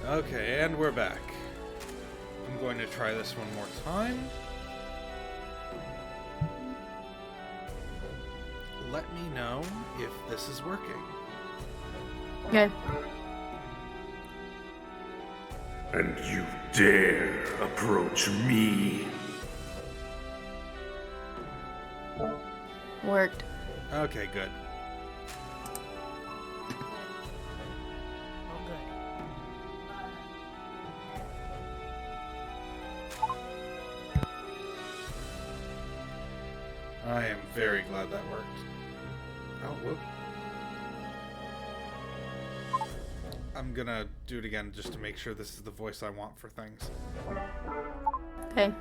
Okay, and we're back. I'm going to try this one more time. Let me know if this is working. Okay. And you dare approach me? Worked. Okay, good. Oh, good. I am very glad that worked. Oh, whoop. I'm gonna do it again just to make sure this is the voice I want for things. Okay.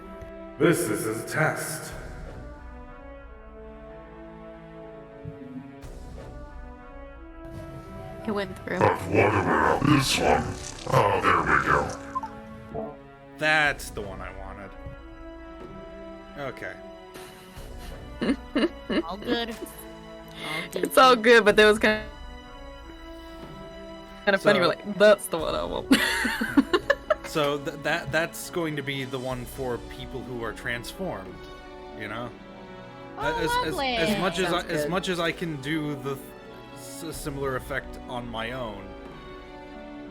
This is a test. It went through. But what about this one? Oh, there we go. That's the one I wanted. Okay. All good. All good. It's all good, but that was kind of funny. So- We're like, that's the one I want. So that's going to be the one for people who are transformed, you know? Oh, lovely. As Sounds much good. as I can do the similar effect on my own,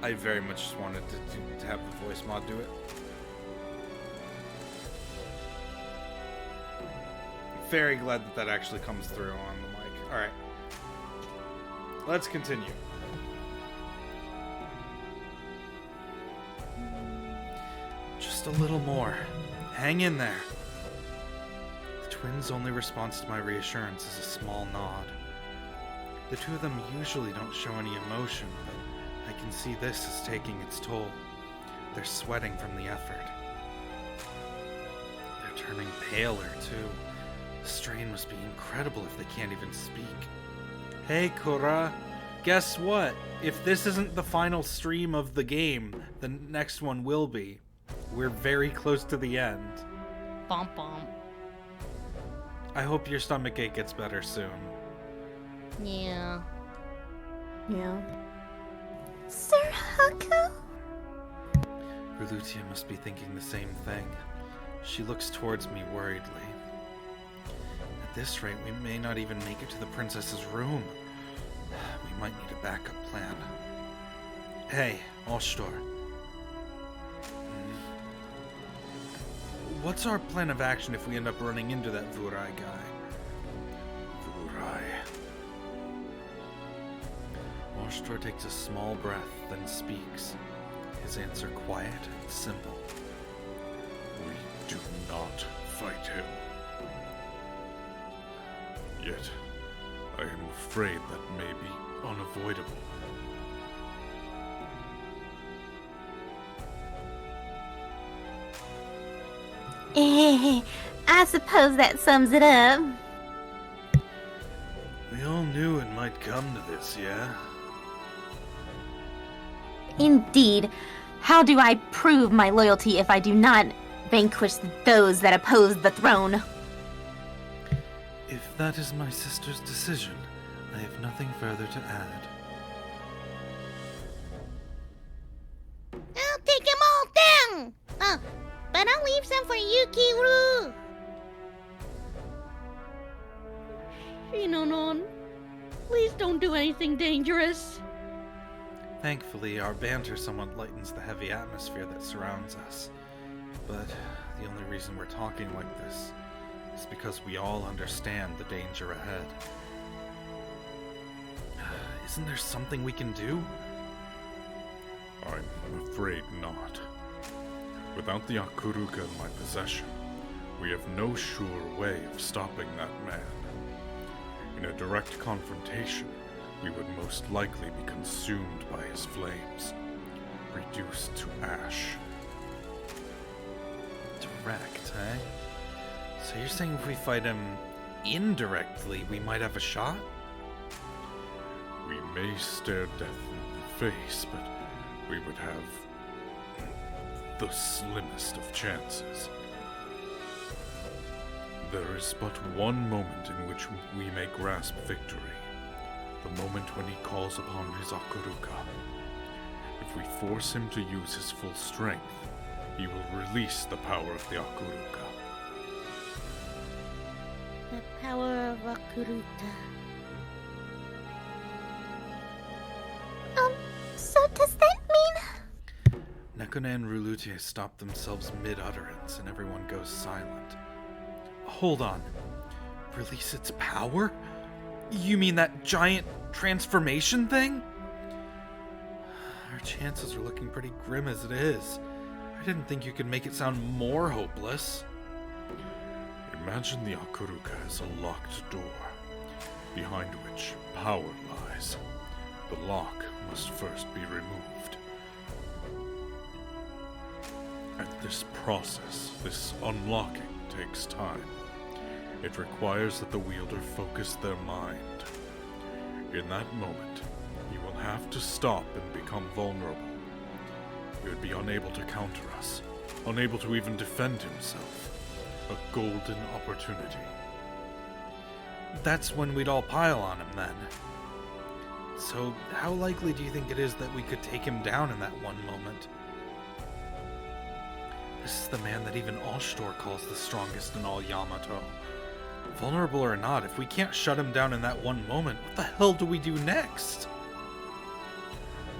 I very much just wanted to have the voice mod do it. Very glad that actually comes through on the mic. All right, let's continue. Just a little more. Hang in there. The twins' only response to my reassurance is a small nod. The two of them usually don't show any emotion, but I can see this is taking its toll. They're sweating from the effort. They're turning paler, too. The strain must be incredible if they can't even speak. Hey, Kura. Guess what? If this isn't the final stream of the game, the next one will be. We're very close to the end. Bump bump. I hope your stomachache gets better soon. Yeah. Yeah. Sir Haku? Berlutia must be thinking the same thing. She looks towards me worriedly. At this rate, we may not even make it to the princess's room. We might need a backup plan. Hey, Allstor. What's our plan of action if we end up running into that Vurai guy? Vurai. Allstor takes a small breath, then speaks. His answer quiet and simple. We do not fight him. Yet, I am afraid that may be unavoidable. I suppose that sums it up. We all knew it might come to this, yeah? Indeed. How do I prove my loyalty if I do not vanquish those that oppose the throne? If that is my sister's decision, I have nothing further to add. I'll take them all down! But I'll leave some for Yukiru! Shinonon, please don't do anything dangerous. Thankfully, our banter somewhat lightens the heavy atmosphere that surrounds us. But the only reason we're talking like this is because we all understand the danger ahead. Isn't there something we can do? I'm afraid not. Without the Akuruka in my possession, we have no sure way of stopping that man. In a direct confrontation, we would most likely be consumed by his flames, reduced to ash. Direct, eh? So you're saying if we fight him indirectly, we might have a shot? We may stare death in the face, but we would have the slimmest of chances. There is but one moment in which we may grasp victory. The moment when he calls upon his Akuruka. If If we force him to use his full strength, he will release the power of the Akuruka. The power of Akuruka. So does that mean? Nekone and Rulutier stop themselves mid-utterance and everyone goes silent. Hold on. Release its power? You mean that giant transformation thing? Our chances are looking pretty grim as it is. I didn't think you could make it sound more hopeless. Imagine the Akuruka as a locked door, behind which power lies. The lock must first be removed. And this process, this unlocking, takes time. It requires that the wielder focus their mind. In that moment, he will have to stop and become vulnerable. He would be unable to counter us, unable to even defend himself. A golden opportunity. That's when we'd all pile on him then. So, how likely do you think it is that we could take him down in that one moment? This is the man that even Oshtor calls the strongest in all Yamato. Vulnerable or not, if we can't shut him down in that one moment, what the hell do we do next?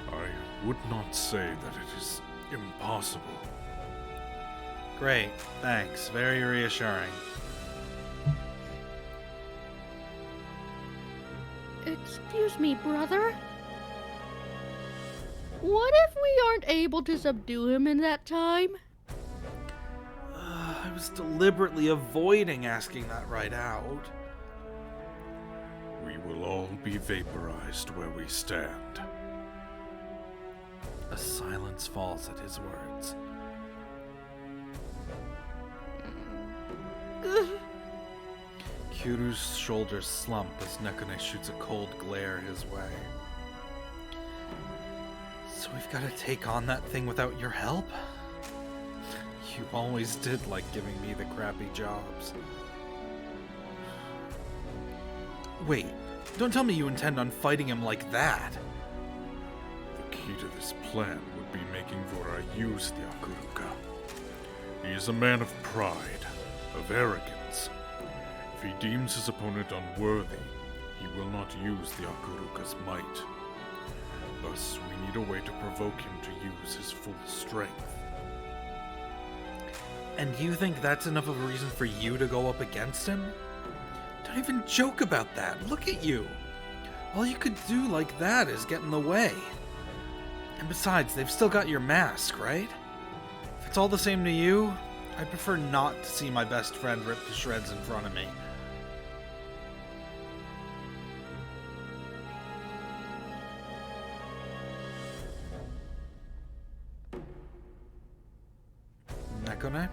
I would not say that it is impossible. Great, thanks. Very reassuring. Excuse me, brother. What if we aren't able to subdue him in that time? I was deliberately avoiding asking that right out. We will all be vaporized where we stand. A silence falls at his words. Kyuru's shoulders slump as Nekone shoots a cold glare his way. So we've got to take on that thing without your help? You always did like giving me the crappy jobs. Wait, don't tell me you intend on fighting him like that. The key to this plan would be making Vora use the Akuruka. He is a man of pride, of arrogance. If he deems his opponent unworthy, he will not use the Akuruka's might. Thus, we need a way to provoke him to use his full strength. And you think that's enough of a reason for you to go up against him? Don't even joke about that. Look at you. All you could do like that is get in the way. And besides, they've still got your mask, right? If it's all the same to you, I'd prefer not to see my best friend ripped to shreds in front of me. Nekone?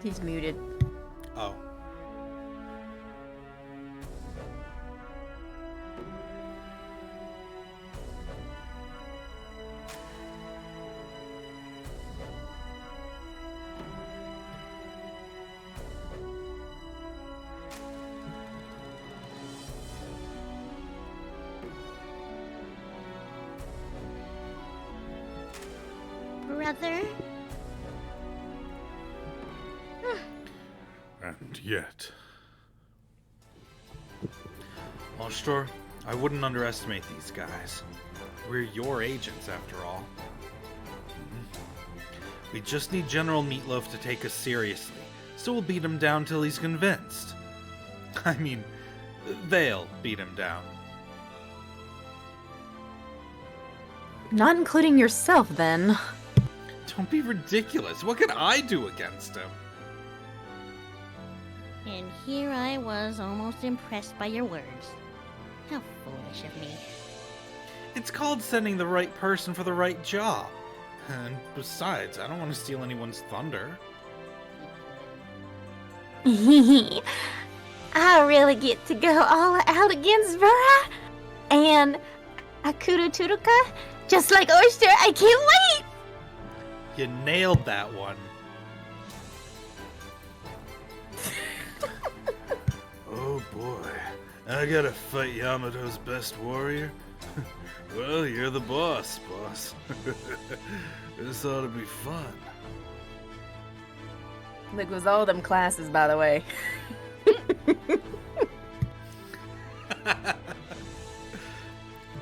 He's muted. Oh. Brother? And yet, Oshtor, I wouldn't underestimate these guys. We're your agents, after all. We just need General Meatloaf to take us seriously, so we'll beat him down till he's convinced. I mean, they'll beat him down. Not including yourself, then. Don't be ridiculous. What could I do against him? And here I was almost impressed by your words. How foolish of me. It's called sending the right person for the right job. And besides, I don't want to steal anyone's thunder. I really get to go all out against Vera and Akuru Turuka, just like Oyster. I can't wait! You nailed that one. I gotta fight Yamato's best warrior? Well, you're the boss. This ought to be fun. Look, was all them classes, by the way.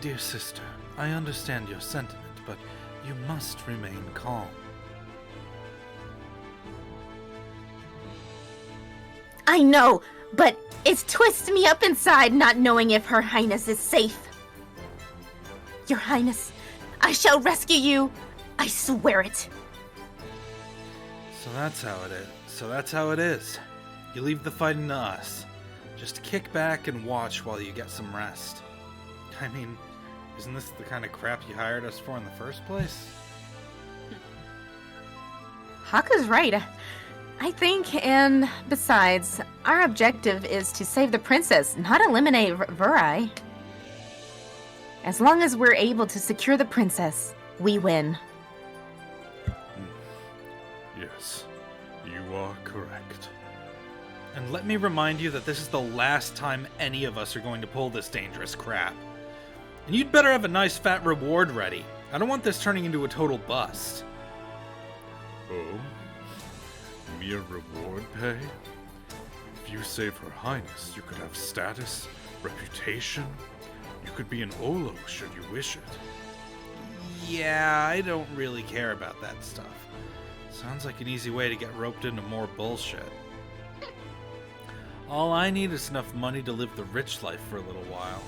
Dear sister, I understand your sentiment, but you must remain calm. I know, but it's twisting me up inside not knowing if Her Highness is safe. Your Highness, I shall rescue you. I swear it. So that's how it is. You leave the fighting to us. Just kick back and watch while you get some rest. I mean, isn't this the kind of crap you hired us for in the first place? Haka's right. I think, and besides, our objective is to save the princess, not eliminate Vurai. As long as we're able to secure the princess, we win. Yes, you are correct. And let me remind you that this is the last time any of us are going to pull this dangerous crap. And you'd better have a nice fat reward ready. I don't want this turning into a total bust. Oh? Mere reward pay? If you save Her Highness, you could have status, reputation. You could be an Olo should you wish it. Yeah, I don't really care about that stuff. Sounds like an easy way to get roped into more bullshit. All I need is enough money to live the rich life for a little while.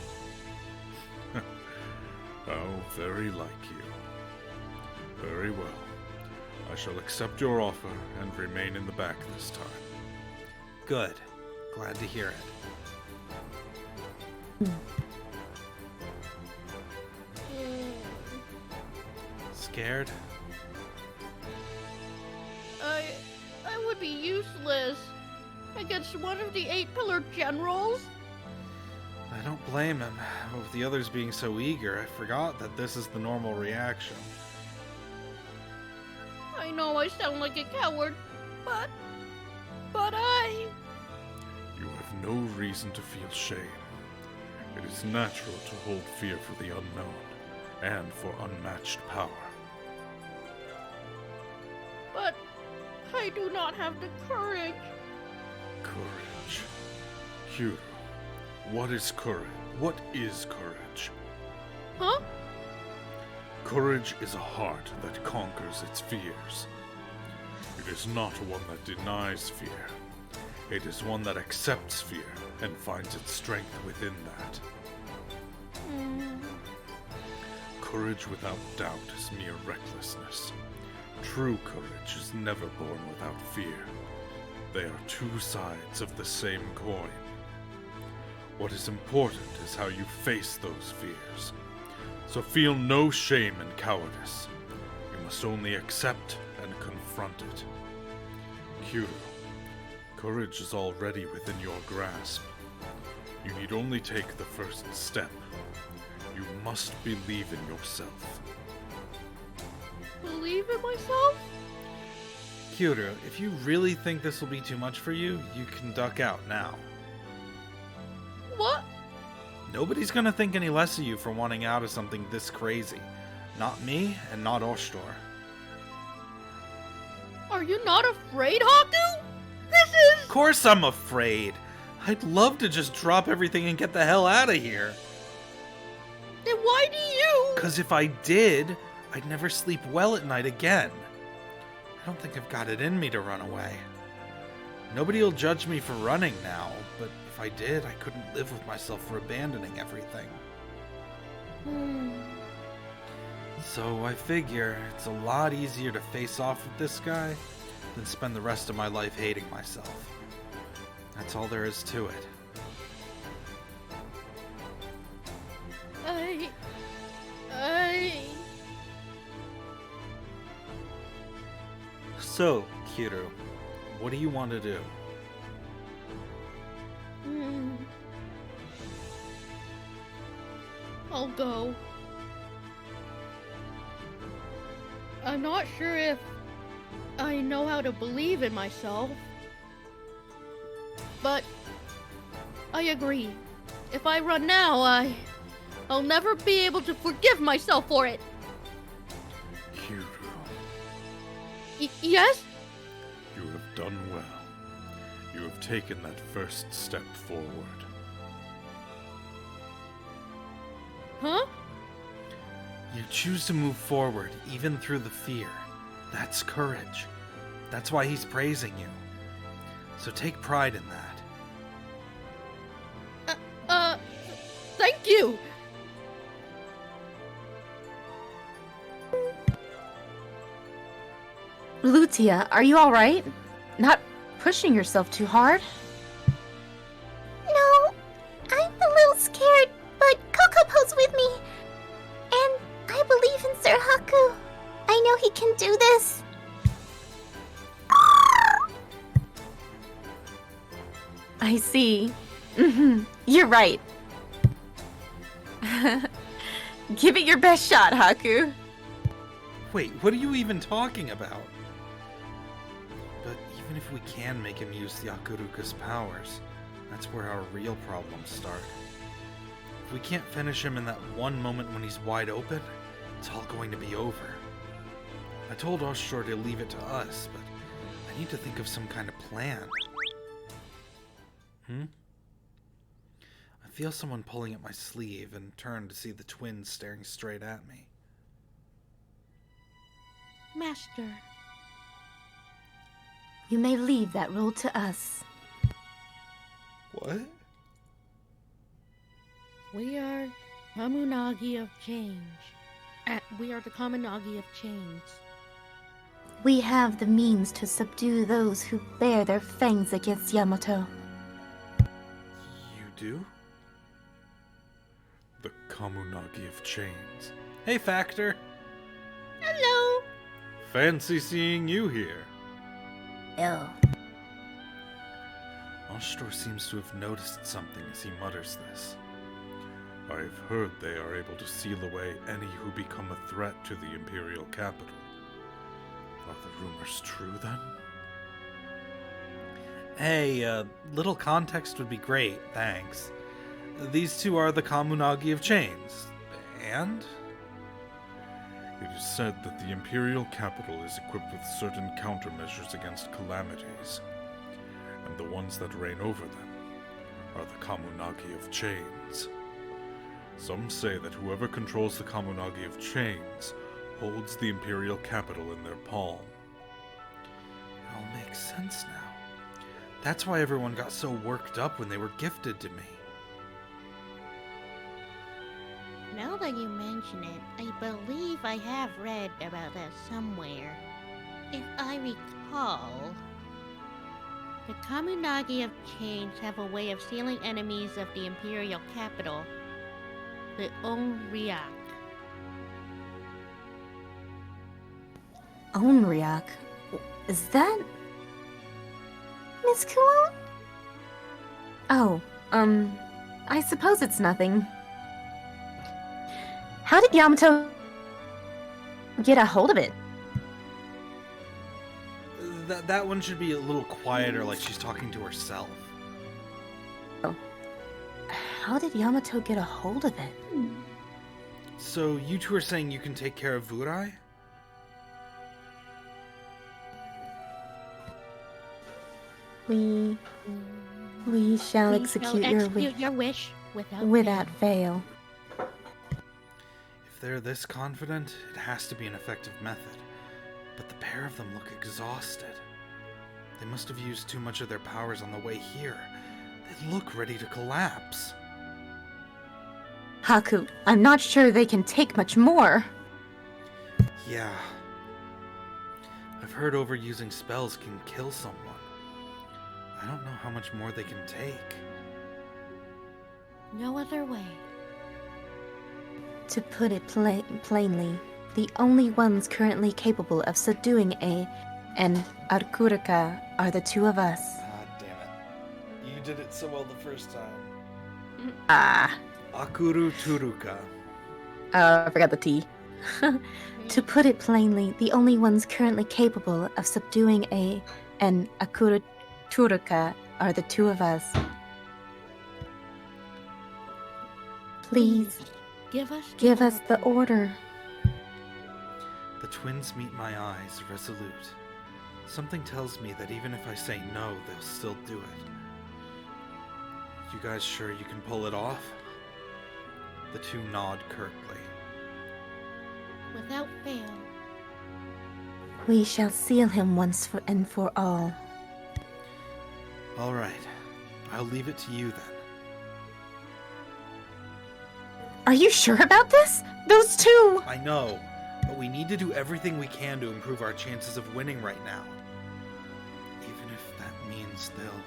How very like you. Very well. I shall accept your offer and remain in the back this time. Good. Glad to hear it. Scared? I would be useless against one of the 8-pillar generals. I don't blame him. With the others being so eager, I forgot that this is the normal reaction. I know I sound like a coward, but I... You have no reason to feel shame. It is natural to hold fear for the unknown and for unmatched power. But I do not have the courage. Courage. Hugh, what is courage? What is courage? Huh? Courage is a heart that conquers its fears. It is not one that denies fear. It is one that accepts fear and finds its strength within that. Courage without doubt is mere recklessness. True courage is never born without fear. They are two sides of the same coin. What is important is how you face those fears. So feel no shame and cowardice. You must only accept and confront it. Kuro, courage is already within your grasp. You need only take the first step. You must believe in yourself. Believe in myself? Kyuro, if you really think this will be too much for you, you can duck out now. What? Nobody's gonna think any less of you for wanting out of something this crazy. Not me, and not Oshtor. Are you not afraid, Haku? This is... Of course I'm afraid! I'd love to just drop everything and get the hell out of here. Then why do you... 'Cause if I did, I'd never sleep well at night again. I don't think I've got it in me to run away. Nobody will judge me for running now, but if I did, I couldn't live with myself for abandoning everything. So I figure it's a lot easier to face off with this guy than spend the rest of my life hating myself. That's all there is to it. So, Kiro, what do you want to do? I'll go. I'm not sure if I know how to believe in myself, but I agree. If I run now, I'll never be able to forgive myself for it. Kiru, Yes? you have done well. You have taken that first step forward. Huh? You choose to move forward, even through the fear. That's courage. That's why he's praising you. So take pride in that. Thank you! Lutia, are you alright? Not pushing yourself too hard? No, I'm a little scared, but Kokopo's with me. And I believe in Sir Haku. I know he can do this. I see. You're right. Give it your best shot, Haku. Wait, what are you even talking about? But even if we can make him use the Akuruka's powers, that's where our real problems start. If we can't finish him in that one moment when he's wide open, it's all going to be over. I told Oshor to leave it to us, but I need to think of some kind of plan. I feel someone pulling at my sleeve and turn to see the twins staring straight at me. Master. You may leave that role to us. What? We are Kamunagi of Change. We are the Kamunagi of Chains. We have the means to subdue those who bear their fangs against Yamato. You do? The Kamunagi of Chains. Hey, Factor! Hello! Fancy seeing you here. Oh. Oshor seems to have noticed something as he mutters this. I've heard they are able to seal away any who become a threat to the Imperial capital. Are the rumors true, then? Hey, little context would be great, thanks. These two are the Kamunagi of Chains. And? It is said that the Imperial capital is equipped with certain countermeasures against calamities, and the ones that reign over them are the Kamunagi of Chains. Some say that whoever controls the Kamunagi of Chains holds the Imperial capital in their palm. It all makes sense now. That's why everyone got so worked up when they were gifted to me. Now that you mention it, I believe I have read about that somewhere. If I recall, the Kamunagi of Chains have a way of sealing enemies of the Imperial capital, the Onryak. Onryak? Is that... Miss Kuo? Oh, I suppose it's nothing. How did Yamato get a hold of it? That one should be a little quieter, like she's talking to herself. How did Yamato get a hold of it? So you two are saying you can take care of Vurai? We shall execute your wish without fail. If they're this confident, it has to be an effective method. But the pair of them look exhausted. They must have used too much of their powers on the way here. They look ready to collapse. Haku, I'm not sure they can take much more. Yeah. I've heard overusing spells can kill someone. I don't know how much more they can take. No other way. To put it plainly, the only ones currently capable of subduing an Arkuraka are the two of us. Ah, damn it. You did it so well the first time. Ah. Akuru Turuka. I forgot the T. To put it plainly, the only ones currently capable of subduing an Akuru Turuka are the two of us. Please, give us give us the order. The twins meet my eyes, resolute. Something tells me that even if I say no, they'll still do it. You guys sure you can pull it off? The two nod curtly. without fail. We shall seal him once and for all. All right. I'll leave it to you then. Are you sure about this? Those two! I know, but we need to do everything we can to improve our chances of winning right now. Even if that means they'll...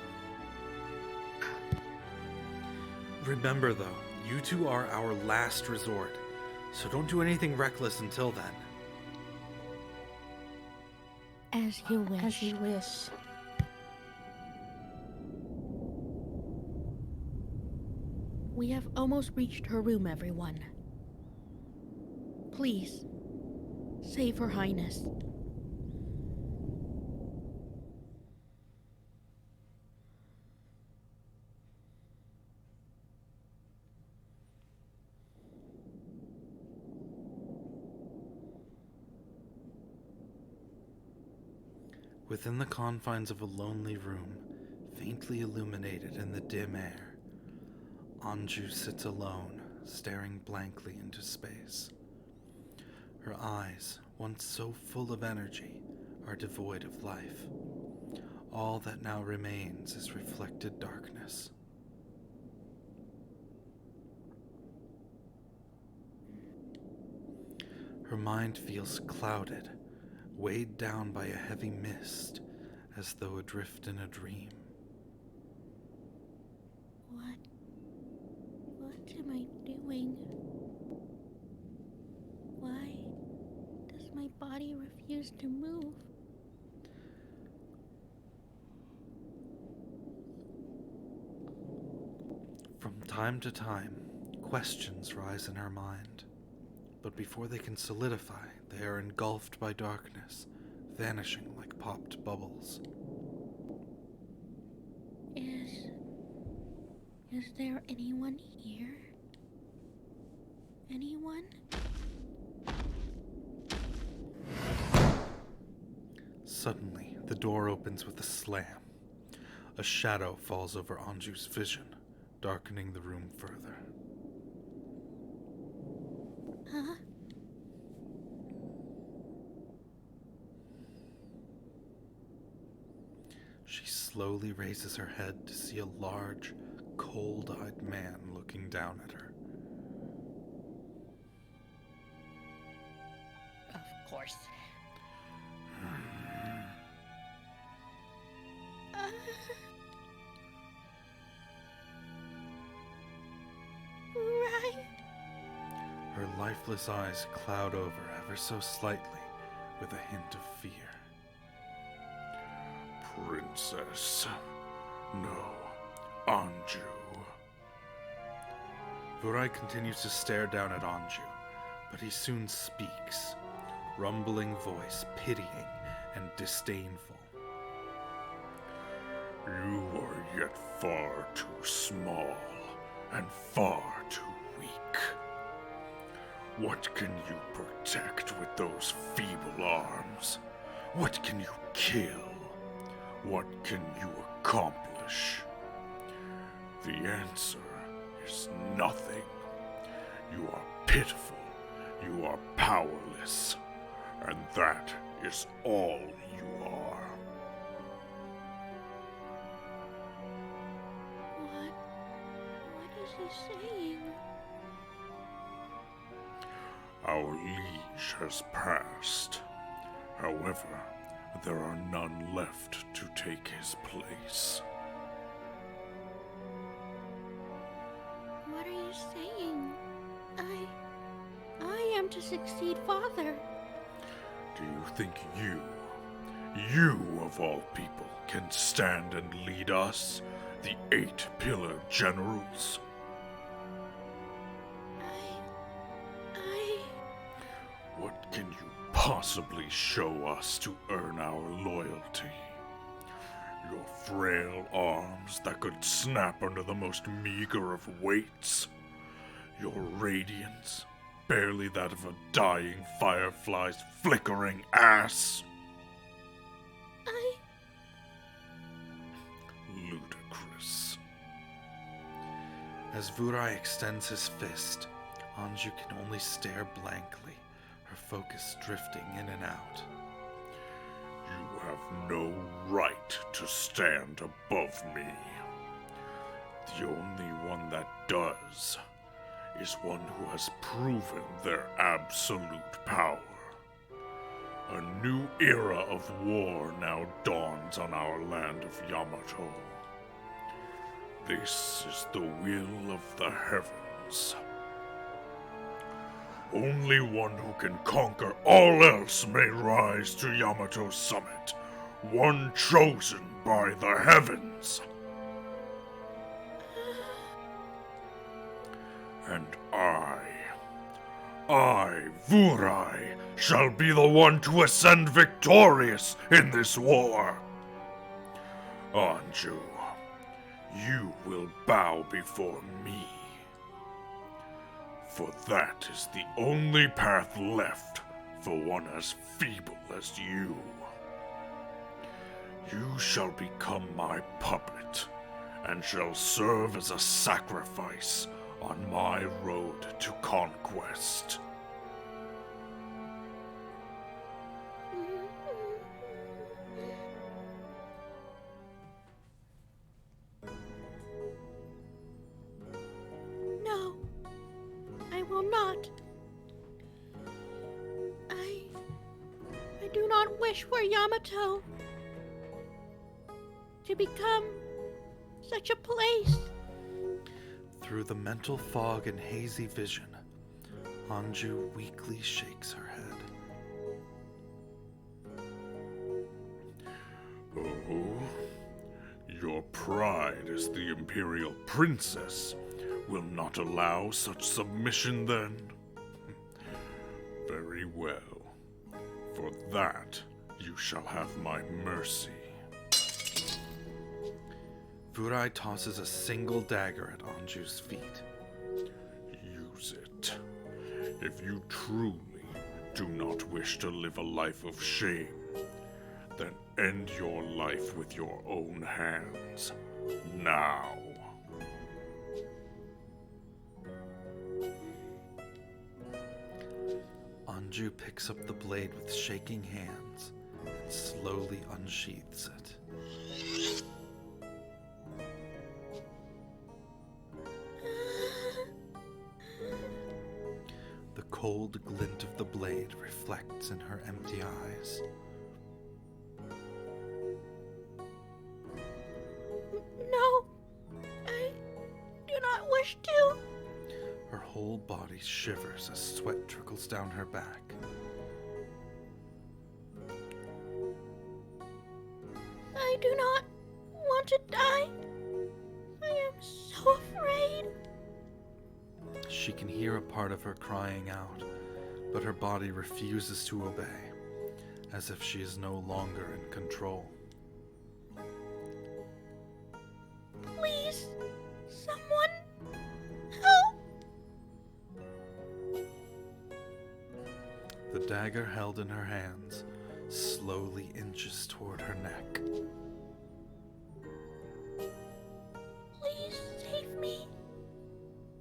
Remember though, you two are our last resort, so don't do anything reckless until then. As you wish. As you wish. We have almost reached her room, everyone. Please, save Her Highness. Within the confines of a lonely room, faintly illuminated in the dim air, Anju sits alone, staring blankly into space. Her eyes, once so full of energy, are devoid of life. All that now remains is reflected darkness. Her mind feels clouded, weighed down by a heavy mist, as though adrift in a dream. What am I doing? Why does my body refuse to move? From time to time, questions rise in her mind, but before they can solidify, they are engulfed by darkness, vanishing like popped bubbles. Is there anyone here? Anyone? Suddenly, the door opens with a slam. A shadow falls over Anju's vision, darkening the room further. Huh? She slowly raises her head to see a large, cold-eyed man looking down at her. Of course. Right. Her lifeless eyes cloud over ever so slightly with a hint of fear. Princess. No. Anju. Vurai continues to stare down at Anju, but he soon speaks, rumbling voice, pitying and disdainful. You are yet far too small and far too weak. What can you protect with those feeble arms? What can you kill? What can you accomplish? The answer is nothing. You are pitiful. You are powerless. And that is all you are. What is he saying? Our liege has passed. However, there are none left to take his place. What are you saying? I am to succeed father. Do you think you of all people, can stand and lead us, the 8 Pillar Generals? What can you possibly show us to earn our loyalty? Your frail arms that could snap under the most meager of weights? Your radiance, barely that of a dying firefly's flickering ass. Ludicrous. As Vurai extends his fist, Anju can only stare blankly, her focus drifting in and out. You have no right to stand above me. The only one that does is one who has proven their absolute power. A new era of war now dawns on our land of Yamato. This is the will of the heavens. Only one who can conquer all else may rise to Yamato's summit, one chosen by the heavens. And I, Vurai, shall be the one to ascend victorious in this war. Anju, you will bow before me. For that is the only path left for one as feeble as you. You shall become my puppet, and shall serve as a sacrifice on my road to conquest. No, I will not. I do not wish for Yamato to become such a place. Through the mental fog and hazy vision, Anju weakly shakes her head. Oh, your pride as the Imperial Princess will not allow such submission then? Very well. For that, you shall have my mercy. Vurai tosses a single dagger at Anju's feet. Use it. If you truly do not wish to live a life of shame, then end your life with your own hands. Now. Anju picks up the blade with shaking hands and slowly unsheaths it. The cold glint of the blade reflects in her empty eyes. No, I do not wish to. Her whole body shivers as sweat trickles down her back. I do not want to die. I am so afraid. She can hear a part of her crying out, but her body refuses to obey, as if she is no longer in control. Please, someone help. The dagger held in her hands slowly inches toward her neck. Please save me.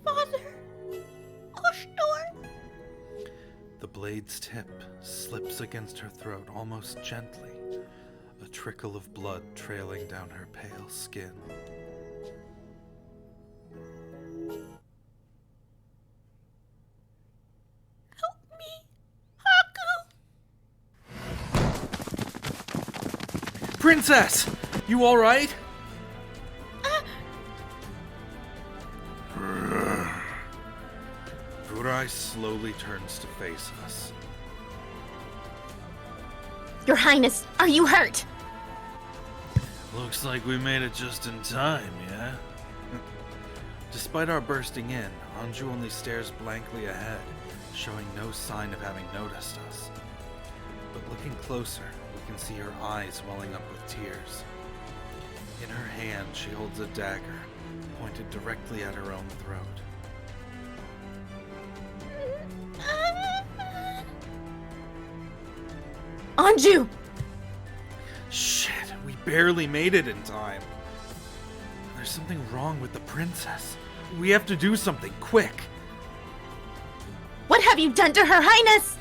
Father, Oshtor. The blade's tip slips against her throat almost gently, a trickle of blood trailing down her pale skin. Help me, Haku. Princess! You alright? Vurai slowly turns to face us. Your Highness, are you hurt? Looks like we made it just in time, yeah? Despite our bursting in, Anju only stares blankly ahead, showing no sign of having noticed us. But looking closer, we can see her eyes welling up with tears. In her hand, she holds a dagger, pointed directly at her own throat. Anju! Shit, we barely made it in time. There's something wrong with the princess. We have to do something, quick. What have you done to Her Highness?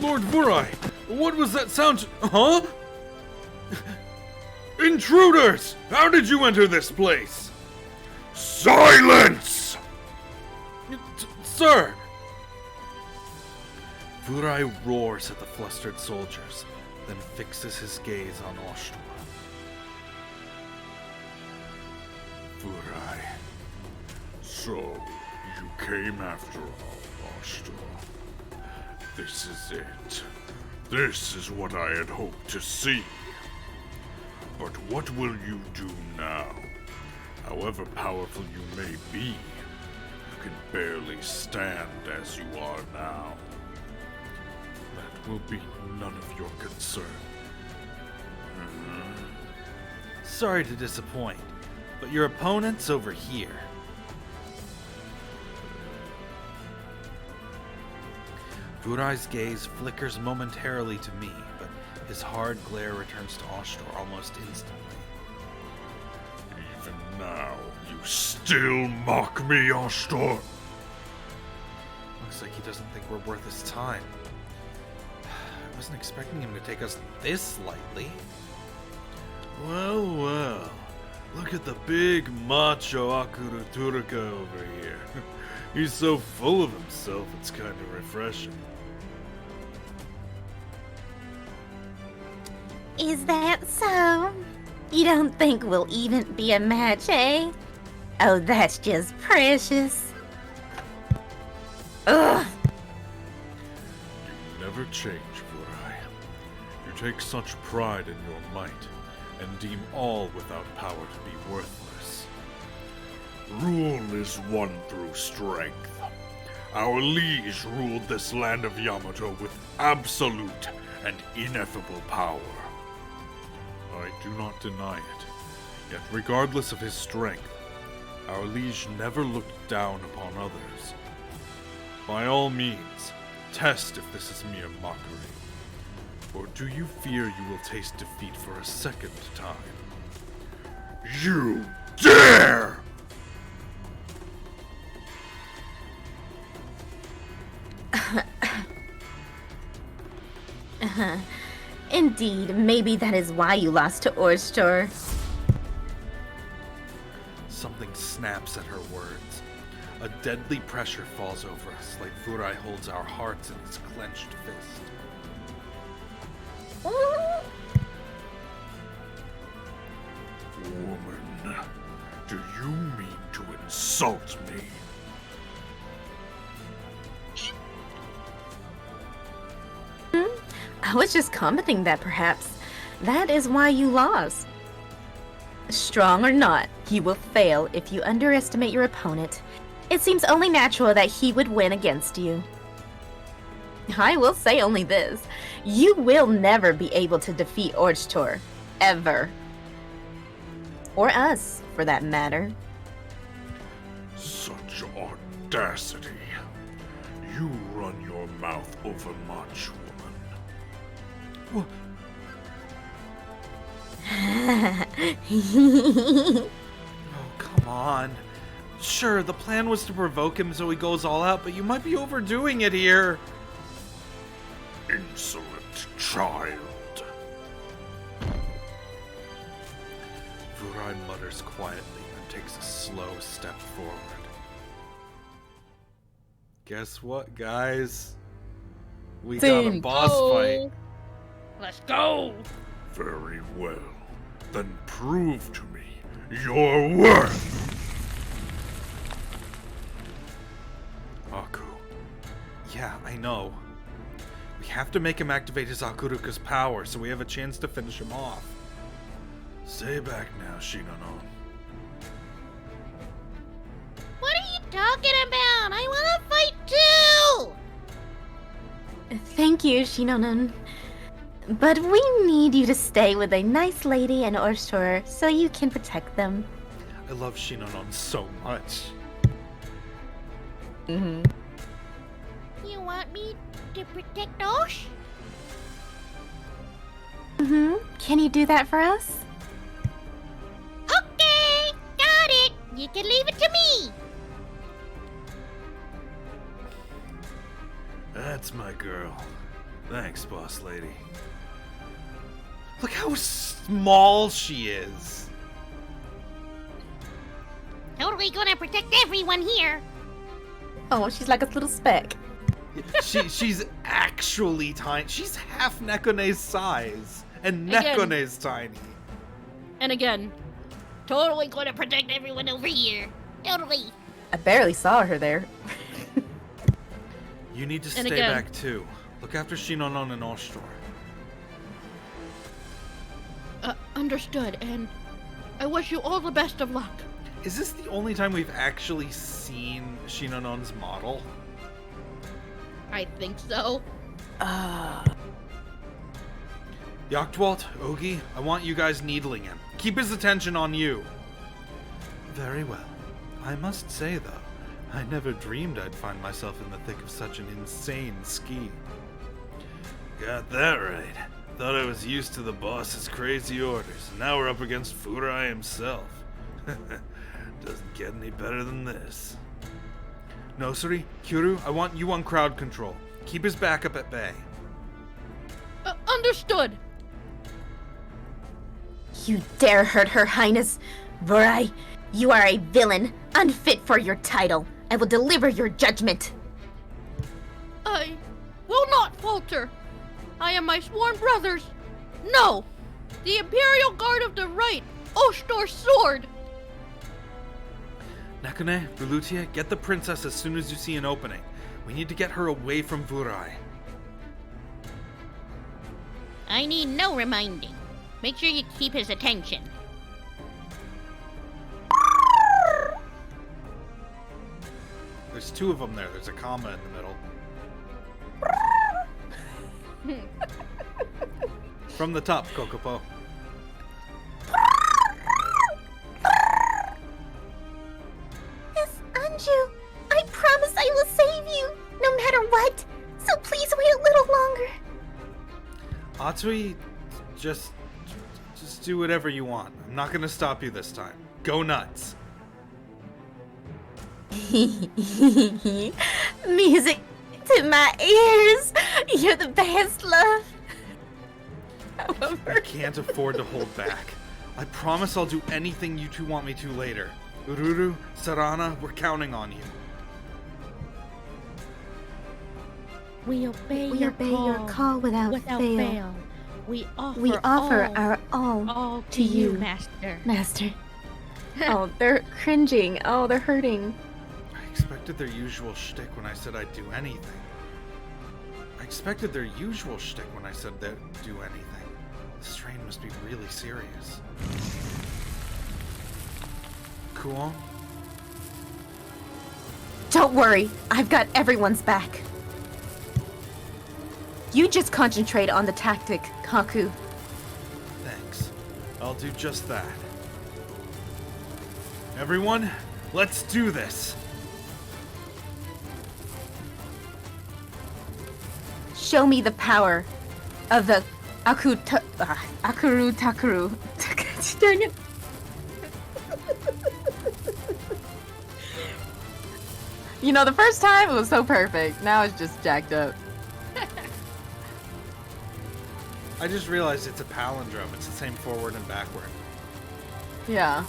Lord Vurai, what was that sound? Huh? Intruders! How did you enter this place? Silence! Sir! Vurai roars at the flustered soldiers, then fixes his gaze on Oshtor. Vurai. So, you came after all, Oshtor. This is it. This is what I had hoped to see. But what will you do now? However powerful you may be, you can barely stand as you are now. That will be none of your concern. Sorry to disappoint, but your opponent's over here. Vurai's gaze flickers momentarily to me, but his hard glare returns to Oshtor almost instantly. Even now, you still mock me, Oshtor? Looks like he doesn't think we're worth his time. I wasn't expecting him to take us this lightly. Well, well. Look at the big macho Akuru Turka over here. He's so full of himself, it's kind of refreshing. Is that so? You don't think we'll even be a match, eh? Oh, that's just precious. Ugh! You never change, Vurai. You take such pride in your might, and deem all without power to be worthless. Rule is won through strength. Our liege ruled this land of Yamato with absolute and ineffable power. I do not deny it, yet regardless of his strength, our liege never looked down upon others. By all means, test if this is mere mockery. Or do you fear you will taste defeat for a second time? You dare! Indeed, maybe that is why you lost to Orstor. Something snaps at her words. A deadly pressure falls over us, like Vurai holds our hearts in his clenched fist. Woman, do you mean to insult me? I was just commenting that perhaps that is why you lost. Strong or not, you will fail if you underestimate your opponent. It seems only natural that he would win against you. I will say only this. You will never be able to defeat Orchtor. Ever. Or us, for that matter. Such audacity. You run your mouth overmuch, woman. Oh, come on. Sure, the plan was to provoke him so he goes all out, but you might be overdoing it here. Insolent child. Vurai mutters quietly and takes a slow step forward. Guess what, guys? We got a boss fight. Let's go! Very well. Then prove to me your worth. Aku. Yeah, I know. We have to make him activate his Akuruka's power so we have a chance to finish him off. Stay back now, Shinonon. What are you talking about? I want to fight too! Thank you, Shinonon. But we need you to stay with a nice lady and Orchtor so you can protect them. I love Shinonon so much. You want me to protect us? Can you do that for us? Okay, got it. You can leave it to me. That's my girl. Thanks, boss lady. Look how small she is. Totally gonna protect everyone here. Oh, she's like a little speck. She's actually tiny. She's half Nekone's size, and Again. Nekone's tiny. And again, totally gonna protect everyone over here. Totally. I barely saw her there. You need to And stay again. back too. Look after Shinonon and Oshtor. Understood, and I wish you all the best of luck. Is this the only time we've actually seen Shinonon's model? I think so. Yachtwalt, Ogi, I want you guys needling him. Keep his attention on you. Very well. I must say, though, I never dreamed I'd find myself in the thick of such an insane scheme. Got that right. Thought I was used to the boss's crazy orders, and now we're up against Furai himself. Doesn't get any better than this. Nosuri, Kyuru, I want you on crowd control. Keep his backup at bay. Understood. You dare hurt Her Highness? Vorai, you are a villain, unfit for your title. I will deliver your judgment. I will not falter. I am my sworn brothers. No! The Imperial Guard of the Right, Oshtor's sword! Nekone, Velutia, get the princess as soon as you see an opening. We need to get her away from Vurai. I need no reminding. Make sure you keep his attention. There's two of them there. There's a comma in the middle. From the top, Kokopo. Miss Anju, I promise I will save you, no matter what. So please wait a little longer. Atsui, just do whatever you want. I'm not gonna stop you this time. Go nuts. Music to my ears. You're the best, love. I can't afford to hold back. I promise I'll do anything you two want me to later. Ururu, Sarana, we're counting on you. We obey, We obey your call without fail. We offer, We offer our all to to you, Master. Master. Oh, they're cringing. Oh, they're hurting. I expected their usual shtick when I said I'd do anything. I expected their usual shtick when I said they'd do anything. This strain must be really serious. Kuon? Don't worry. I've got everyone's back. You just concentrate on the tactic, Kaku. Thanks. I'll do just that. Everyone, let's do this! Show me the power of the Akuru Takuru. Dang it. You know, the first time it was so perfect. Now it's just jacked up. I just realized it's a palindrome. It's the same forward and backward. Yeah.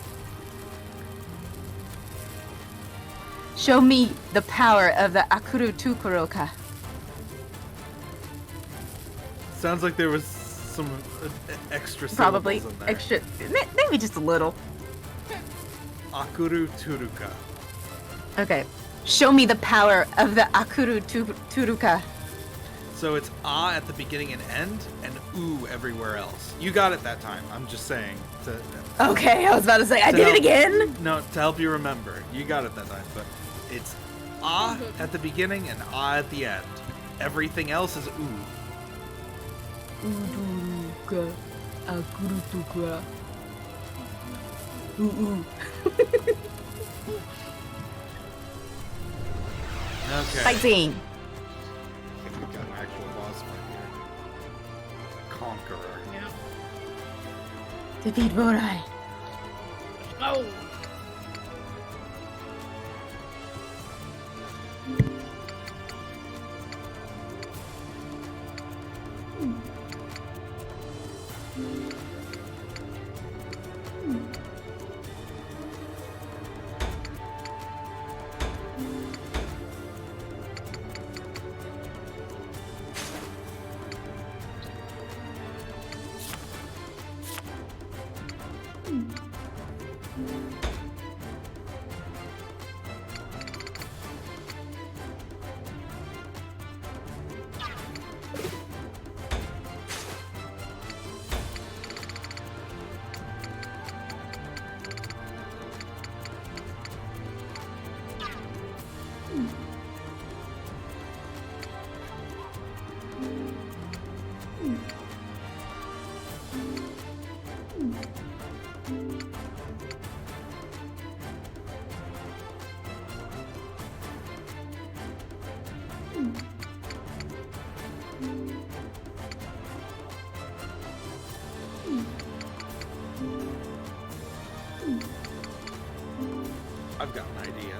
Show me the power of the Akuru Tukuroka. Sounds like there was some extra Probably syllables in there. extra, maybe just a little. Akuru Turuka. Okay. Show me the power of the Akuru Turuka. So it's ah at the beginning and end, and ooh everywhere else. You got it that time. I'm just saying. Okay, I was about to say, I did it again. No, to help you remember. You got it that time, but it's ah at the beginning and ah at the end. Everything else is ooh. Turuka. Akuru Turuka. Ooh. Okay. Fighting. I think we got it. actual boss fight here. Conqueror. Yeah. Defeat Vorai. Let's go. I've got an idea.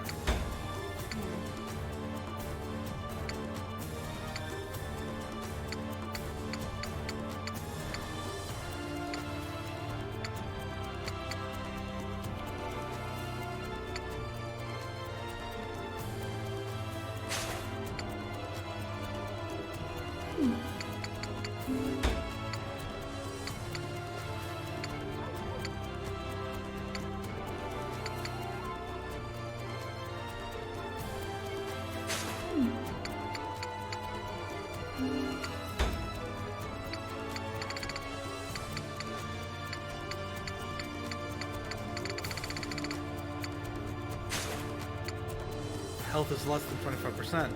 Health is less than 25%.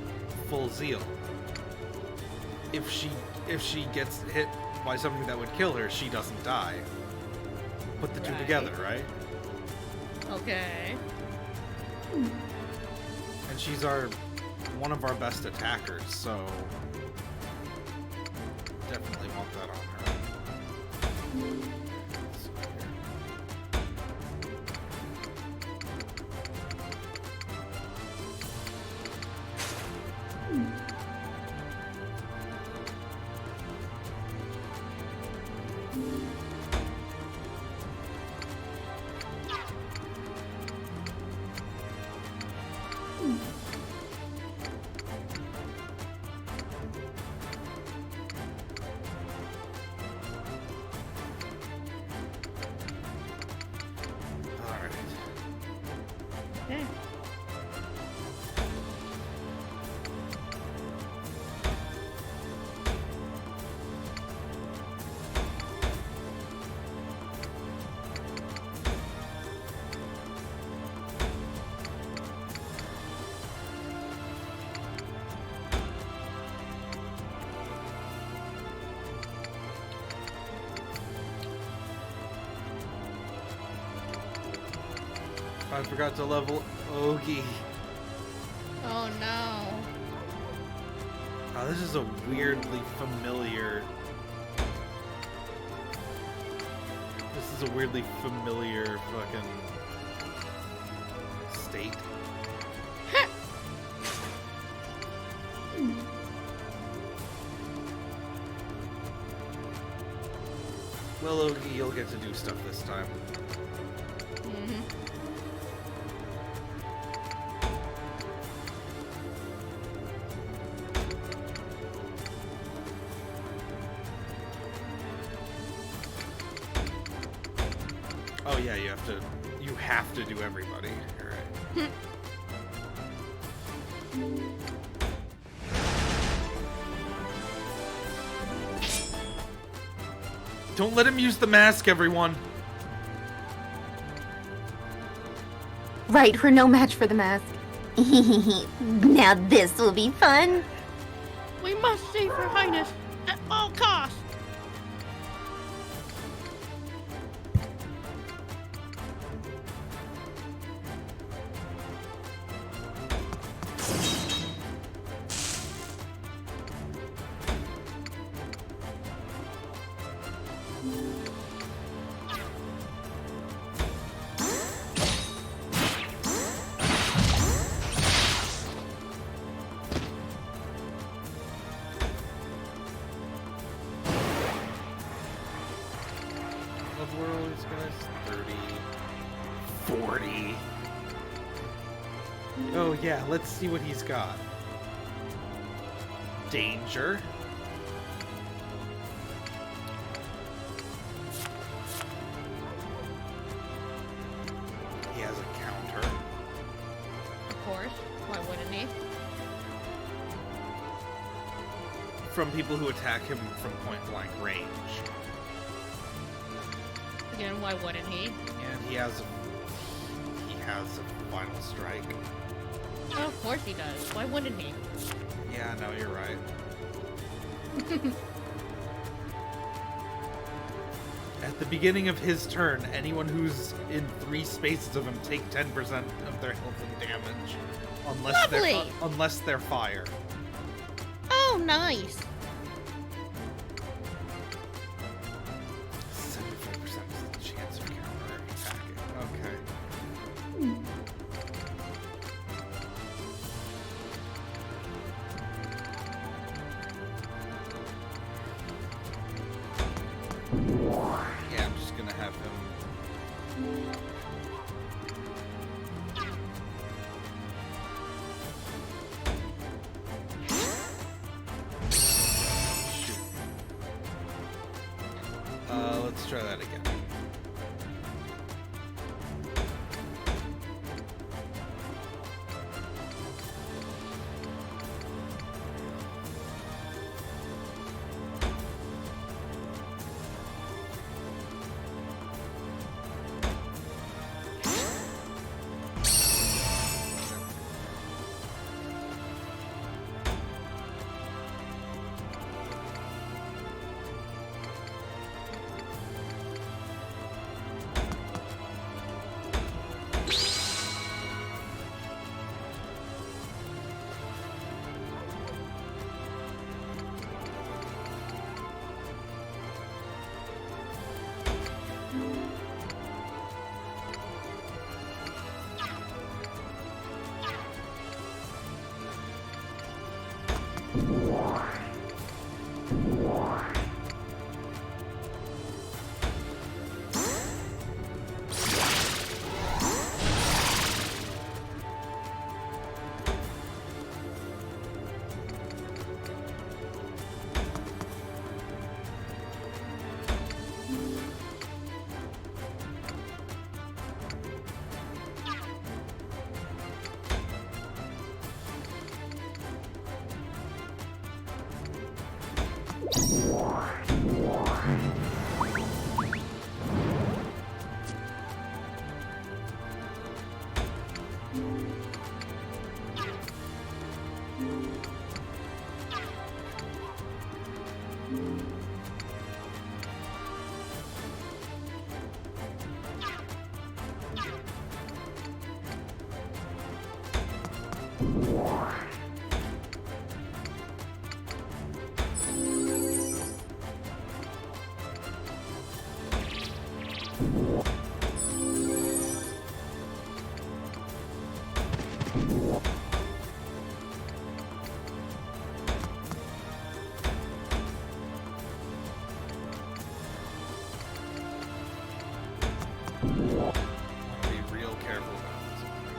Full zeal. If she gets hit by something that would kill her, she doesn't die. Put the two Right. together, right? Okay. And she's one of our best attackers, so definitely want that on her. Let's see here. Alright. Okay. I forgot to level Ogi. Oh no. Oh, this is a weirdly familiar. This is a weirdly familiar fucking state. Well, Ogi, you'll get to do stuff this time. Mm-hmm. Oh yeah, you have to do everybody. All right. Don't let him use the mask, everyone. Right, we're no match for the mask. Now this will be fun. We must save Her Highness at all costs. roll these guys? 30, 40. Oh yeah, let's see what he's got. Danger. He has a counter. Of course. Why wouldn't he? From people who attack him from point blank range. Again, why wouldn't he? And he has a final strike. Oh, of course he does. Why wouldn't he? Yeah, no, you're right. At the beginning of his turn, anyone who's in 3 spaces of him take 10% of their health and damage. Lovely! Unless they're fire. Oh, nice. 75% is the chance of counter attacking. Okay. Yeah, I'm just gonna have him. Shoot. Let's try that again.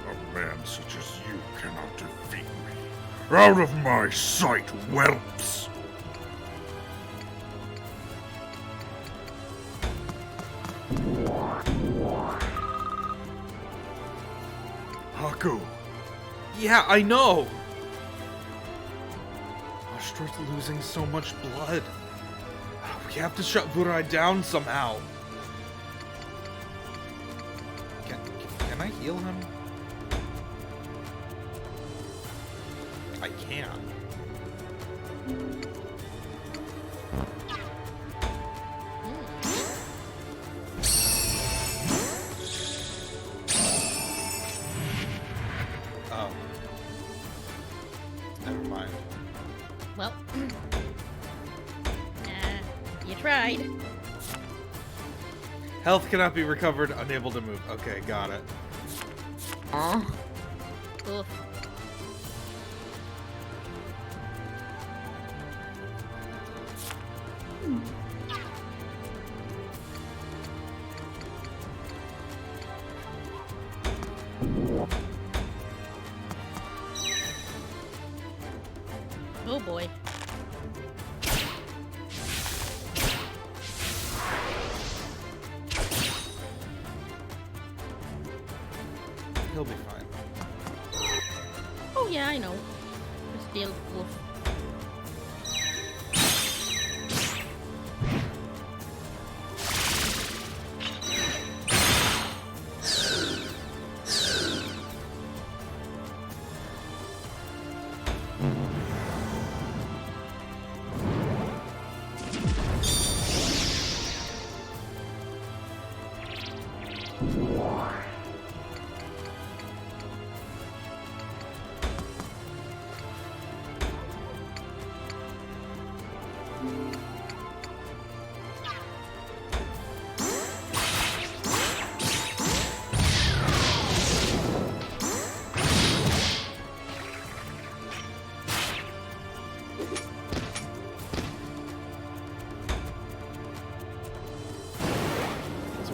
A man such as you cannot defeat me. Out of my sight, whelps! Haku! Yeah, I know! Oshtor's losing so much blood. We have to shut Burai down somehow. Can I heal him? I can. Oh. Never mind. Well, you tried. Health cannot be recovered, unable to move. Okay, got it. Oof. boy. He'll be fine. Oh yeah, I know. The steel wolf.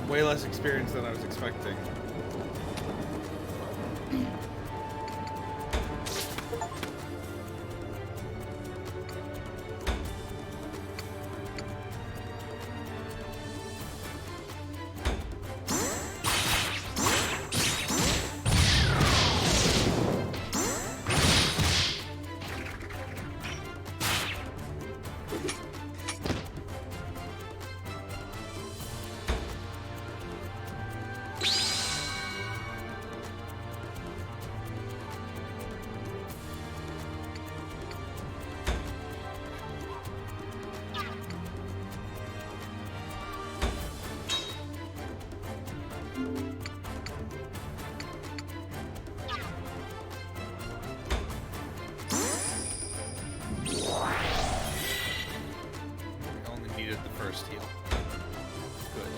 Way less experience than I was expecting. I only needed the first heal. Good.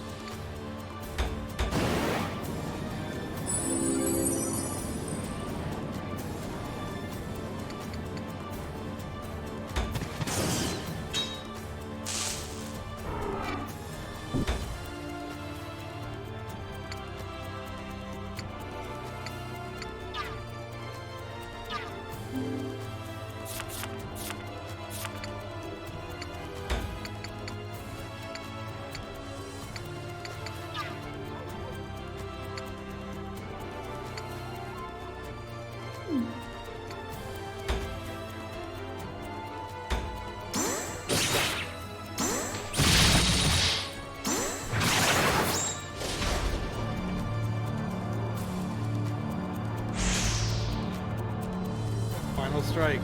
Final strike.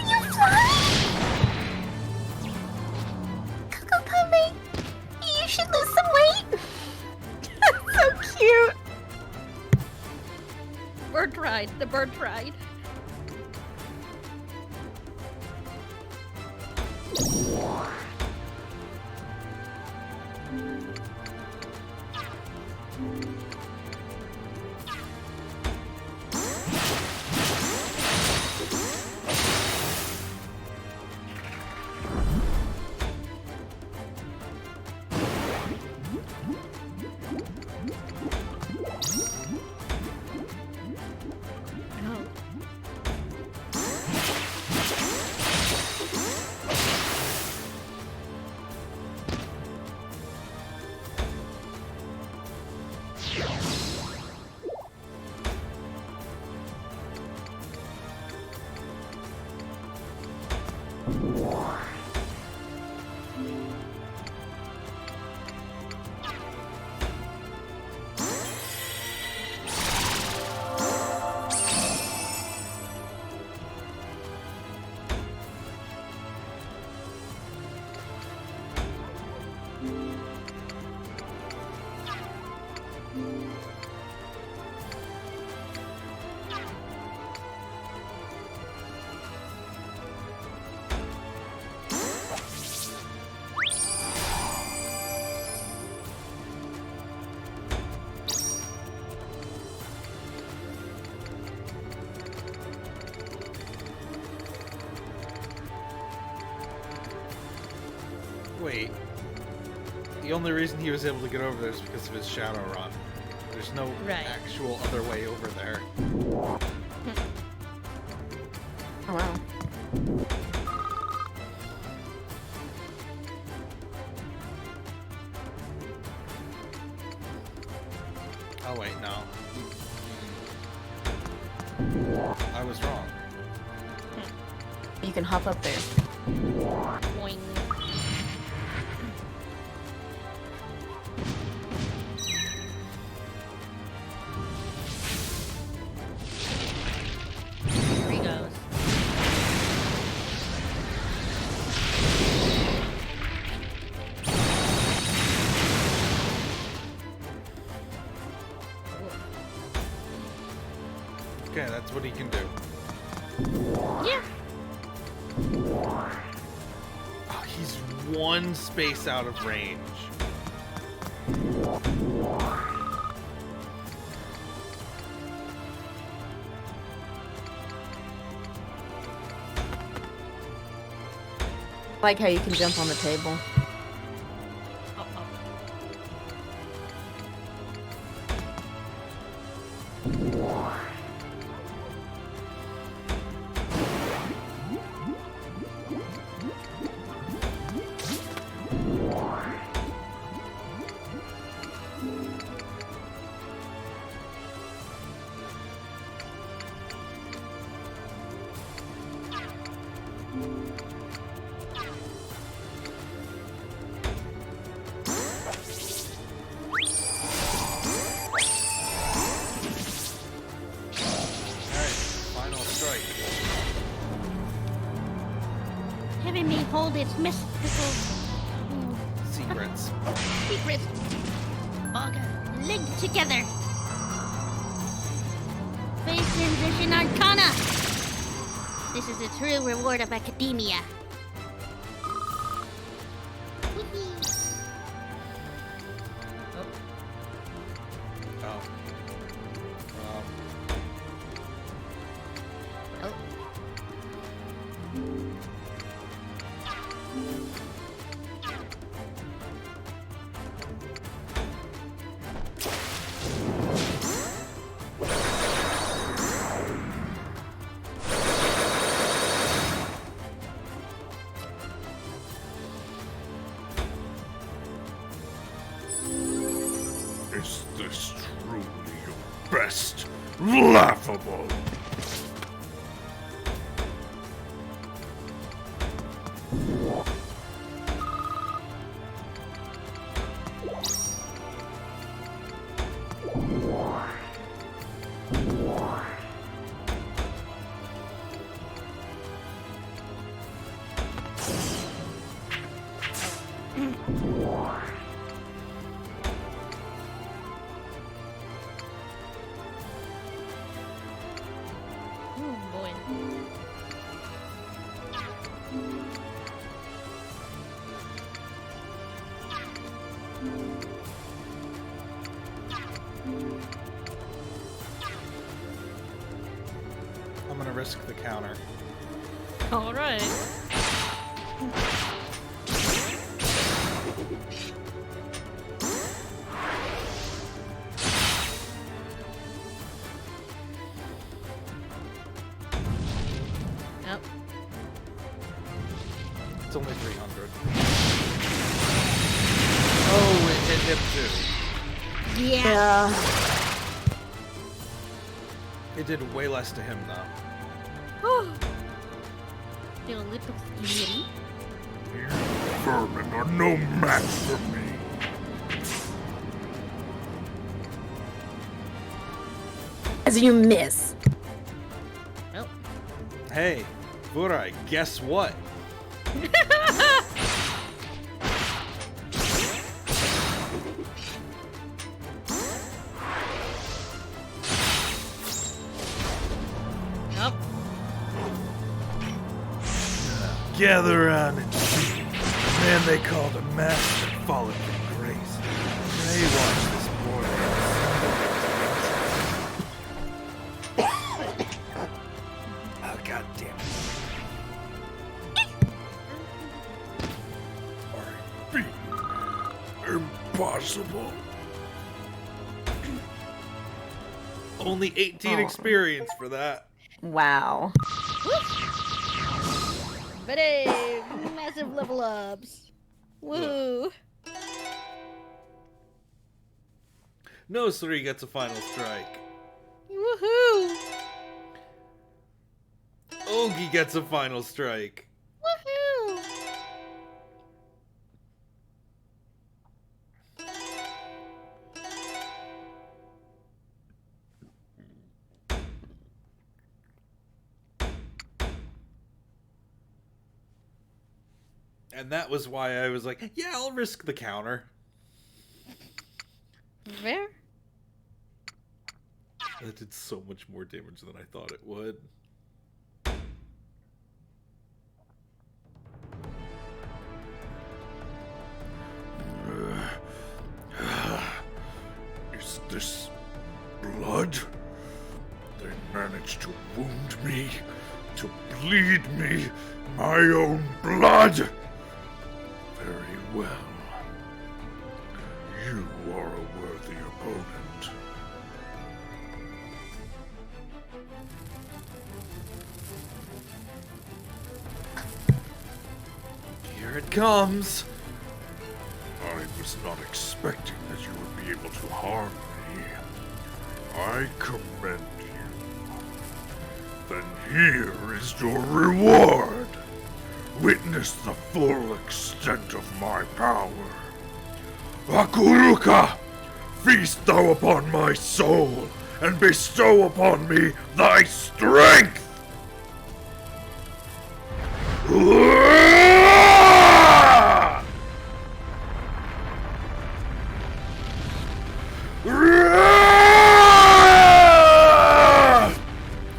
You fly? Coco, you should lose some weight. So cute. Bird ride. The bird ride. Wait. The only reason he was able to get over there is because of his shadow run. There's no Right. actual other way over there. Oh, wow. Oh wait, no. I was wrong. You can hop up there. Boing. Here he goes. Okay, that's what he can do. Yeah. Oh, he's one space out of range. I like how you can jump on the table. Uh-oh. Alright, final strike. Heaven may hold its mystical Secrets. secrets. Bogger, linked together. Face transition arcana. This is the true reward of academia. Whee! Oh. Oh. Is this truly your best? Laughable! Oh boy. I'm gonna risk the counter. All right. Yep. It's only 300. Oh, it hit him too. Yeah. It did way less to him though. Feel a little scary. You vermin are no match for me. As you miss. Oh. Hey, Burai, guess what? Nope. Gather around and see. The man they called a master fallen from grace. They watch this boy. Oh, God damn it. I beat you. possible. Only 18 Oh. experience for that. Wow. But hey, massive level ups. Woo! Nose 3 gets a final strike. Woohoo! Ogie gets a final strike. Woohoo! And that was why I was like, yeah, I'll risk the counter. Fair? That did so much more damage than I thought it would. Is this blood? They managed to wound me, to bleed me, my own blood. Very well. You are a worthy opponent. Here it comes. I was not expecting that you would be able to harm me. I commend you. Then here is your reward. Witness the full extent of my power. Akuruka, feast thou upon my soul, and bestow upon me thy strength!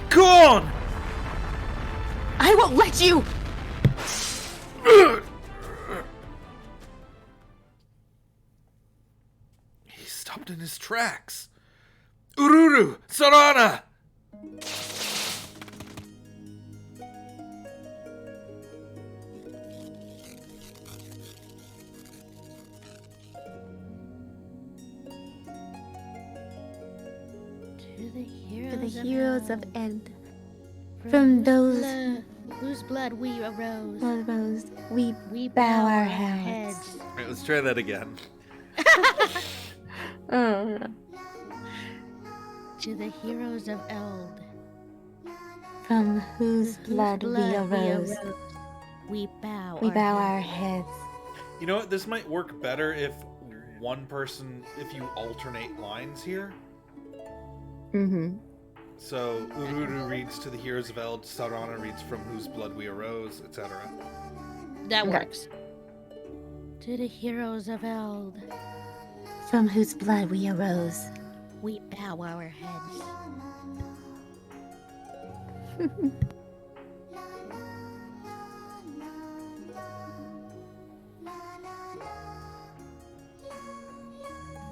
Go on! I won't let you! He stopped in his tracks. Ururu! Sarana! To the For the heroes, heroes of Hell, End, from those whose blood we arose, we bow our heads. Alright, let's try that again. Oh. To the heroes of Eld, From whose blood we arose, we bow we our bow heads. our heads. You know what? This might work better if one person, if you alternate lines here. Mm-hmm. So Ururu reads to the heroes of Eld, Sarana reads from whose blood we arose, etc. That Okay. works. To the heroes of Eld, From whose blood we arose. we bow our heads.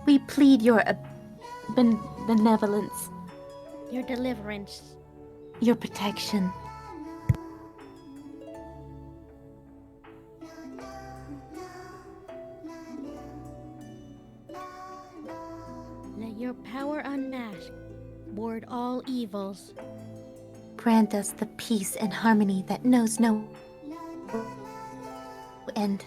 We plead your benevolence, Your deliverance, your protection. let your power unmask, ward all evils. Grant us the peace and harmony that knows no end.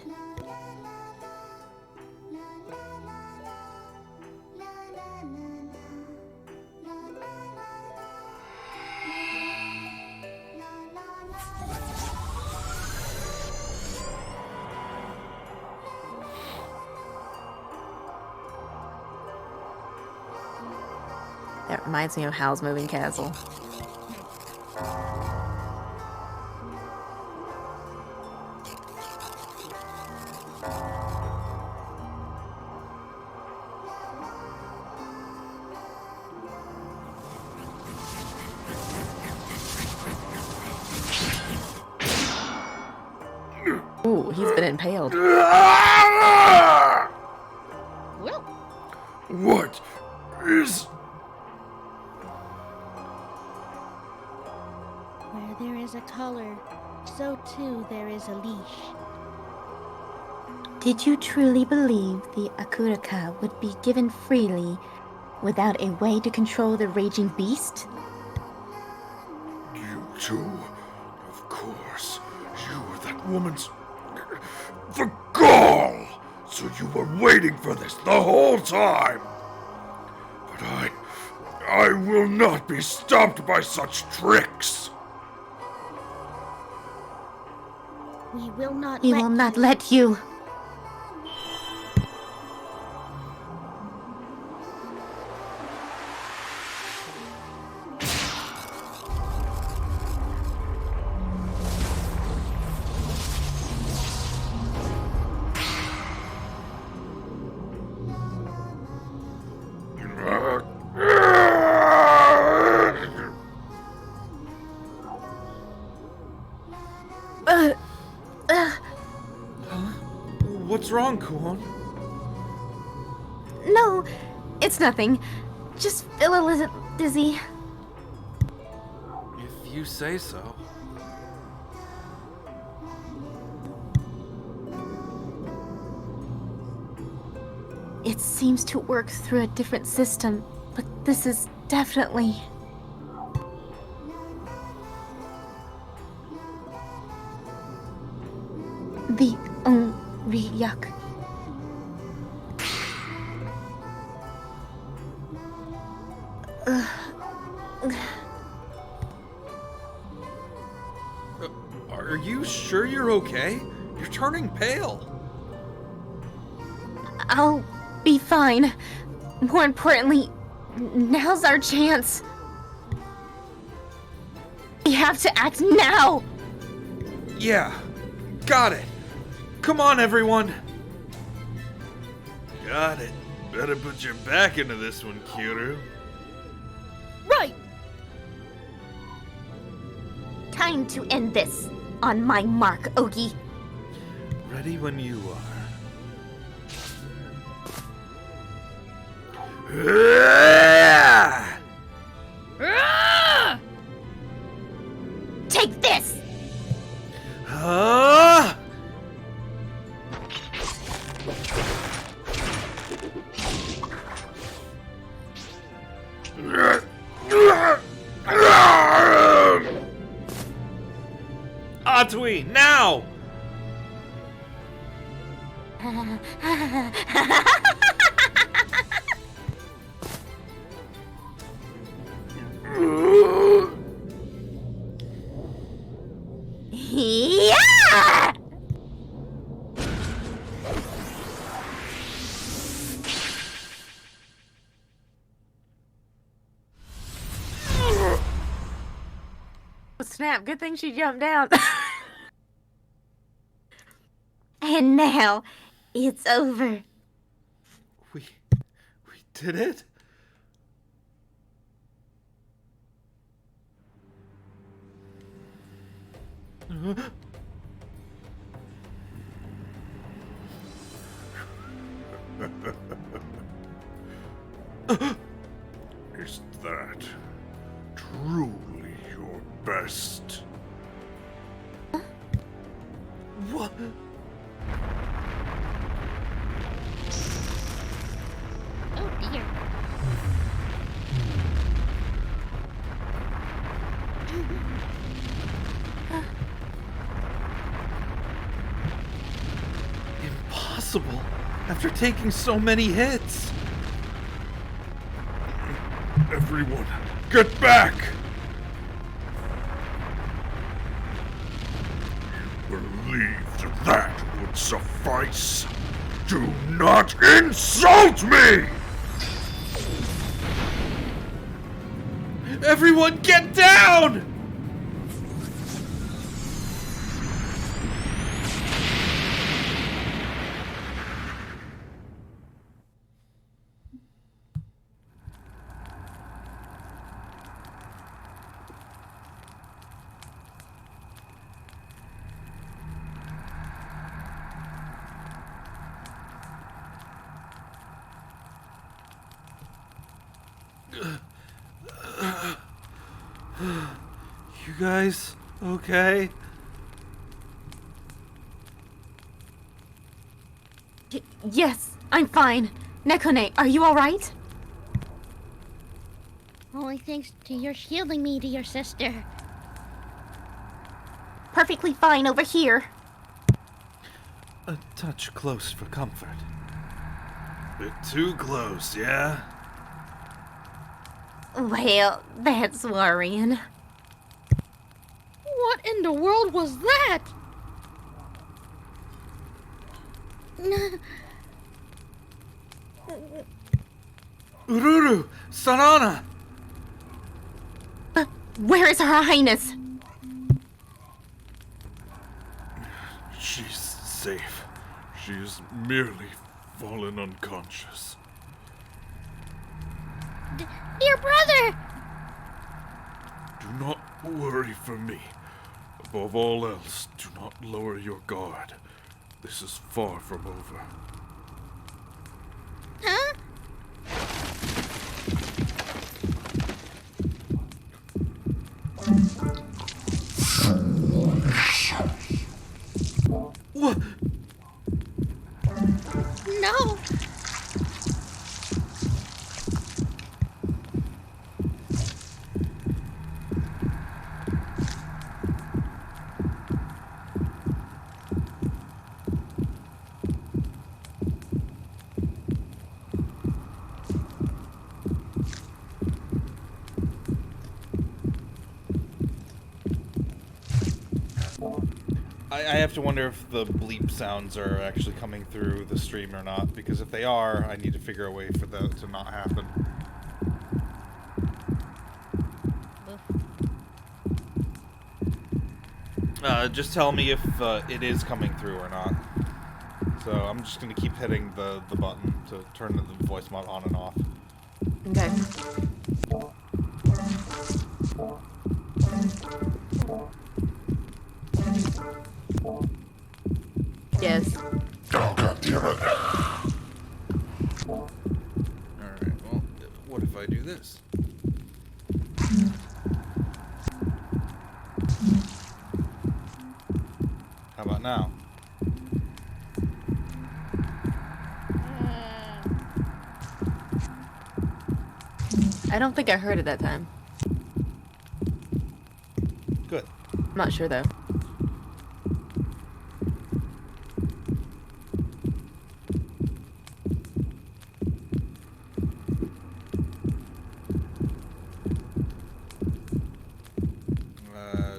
That reminds me of Howl's Moving Castle. Ooh, he's been impaled. Well, What is... Where there is a collar, so too there is a leash. Did you truly believe the Akuraka would be given freely without a way to control the raging beast? You too, of course. You were that woman's... The gall! So you were waiting for this the whole time! But I will not be stopped by such tricks! We will not We let will not you. let you. What's wrong, Kuon? No, it's nothing. Just feel a little dizzy. If you say so. It seems to work through a different system, but this is definitely... the Onryak. Are you sure you're okay? You're turning pale. I'll be fine. More importantly, now's our chance. We have to act now! Yeah, got it. Come on, everyone. Got it. Better put your back into this one, Kyoru. Right! Time to end this. On my mark, Ogi. Ready when you are. Ah! Take this! Ah! Atui, now! Yeah! Snap, good thing she jumped down. And now, it's over. We did it? Is that truly your best? What? Oh dear. Impossible. After taking so many hits. Everyone, get back! You believed that would suffice? Do not insult me! Everyone get down! You guys okay? Yes, I'm fine. Nekone, are you alright? Only thanks to your shielding me, dear sister. Perfectly fine over here. A touch close for comfort. Bit too close, yeah? Well, that's worrying. What in the world was that? Ururu! Sarana! Where is Her Highness? She's safe. She's merely fallen unconscious. Dear brother! Do not worry for me. Above all else, do not lower your guard. This is far from over. Huh? What? No! I have to wonder if the bleep sounds are actually coming through the stream or not, because if they are, I need to figure a way for that to not happen. Just tell me if it is coming through or not. So I'm just going to keep hitting the button to turn the voice mod on and off. Okay. Yes. Alright, well, what if I do this? How about now? I don't think I heard it that time. Good. I'm not sure though.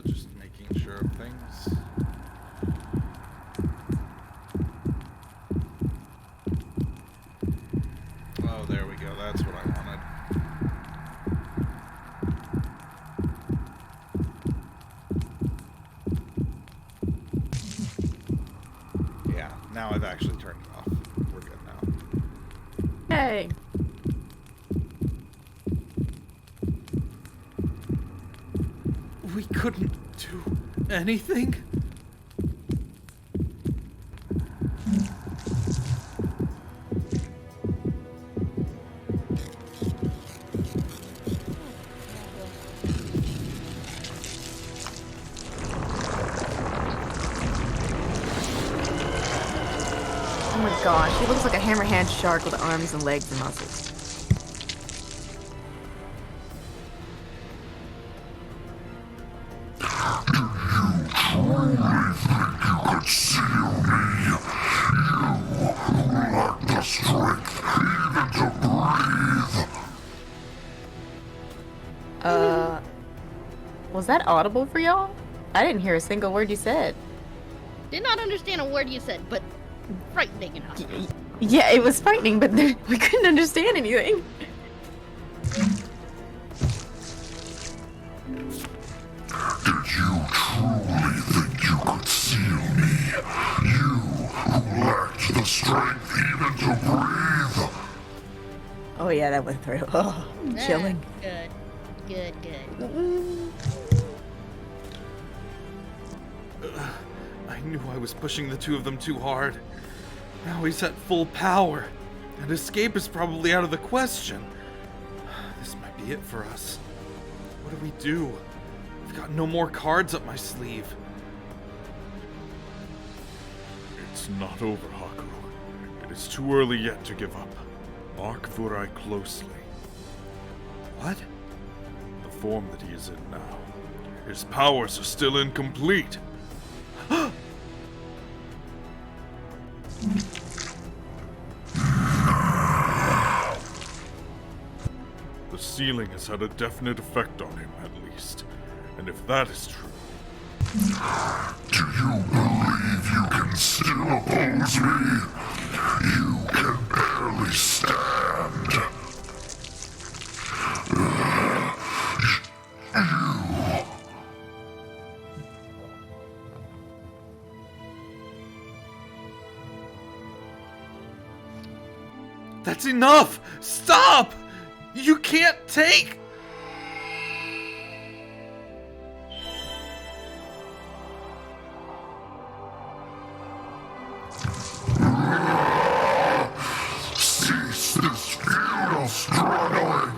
Just making sure of things. Oh, there we go. That's what I wanted. Yeah, now I've actually turned it off. We're good now. Hey. We couldn't do anything? Oh my gosh, he looks like a hammerhand shark with arms and legs and muscles. Was that audible for y'all? I didn't hear a single word you said. Did not understand a word you said, but frightening enough. Yeah, it was frightening, but we couldn't understand anything. Did you truly think you could seal me? You who lacked the strength even to breathe? Oh yeah, that went through. Oh, chilling. Good. Good. I knew I was pushing the two of them too hard. Now he's at full power, and escape is probably out of the question. This might be it for us. What do we do? I've got no more cards up my sleeve. It's not over, Haku. It It is too early yet to give up. Mark Vurai closely. What? The form that he is in now. His powers are still incomplete. The sealing has had a definite effect on him, at least. And if that is true, Do you believe you can still oppose me? You can barely stand. That's enough! Stop! You can't take... Cease this futile struggling.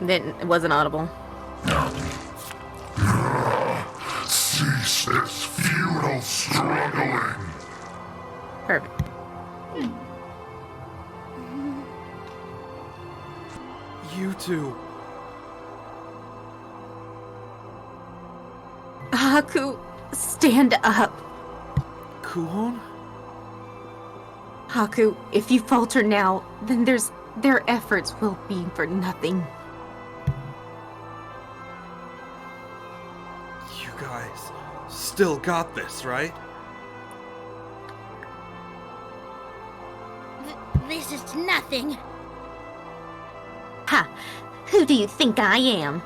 It wasn't audible. Cease this futile struggling. Perfect. You two. Haku, stand up. Kuhon? Haku, if you falter now, then their efforts will be for nothing. You guys still got this, right? This is nothing. Ha! Who do you think I am?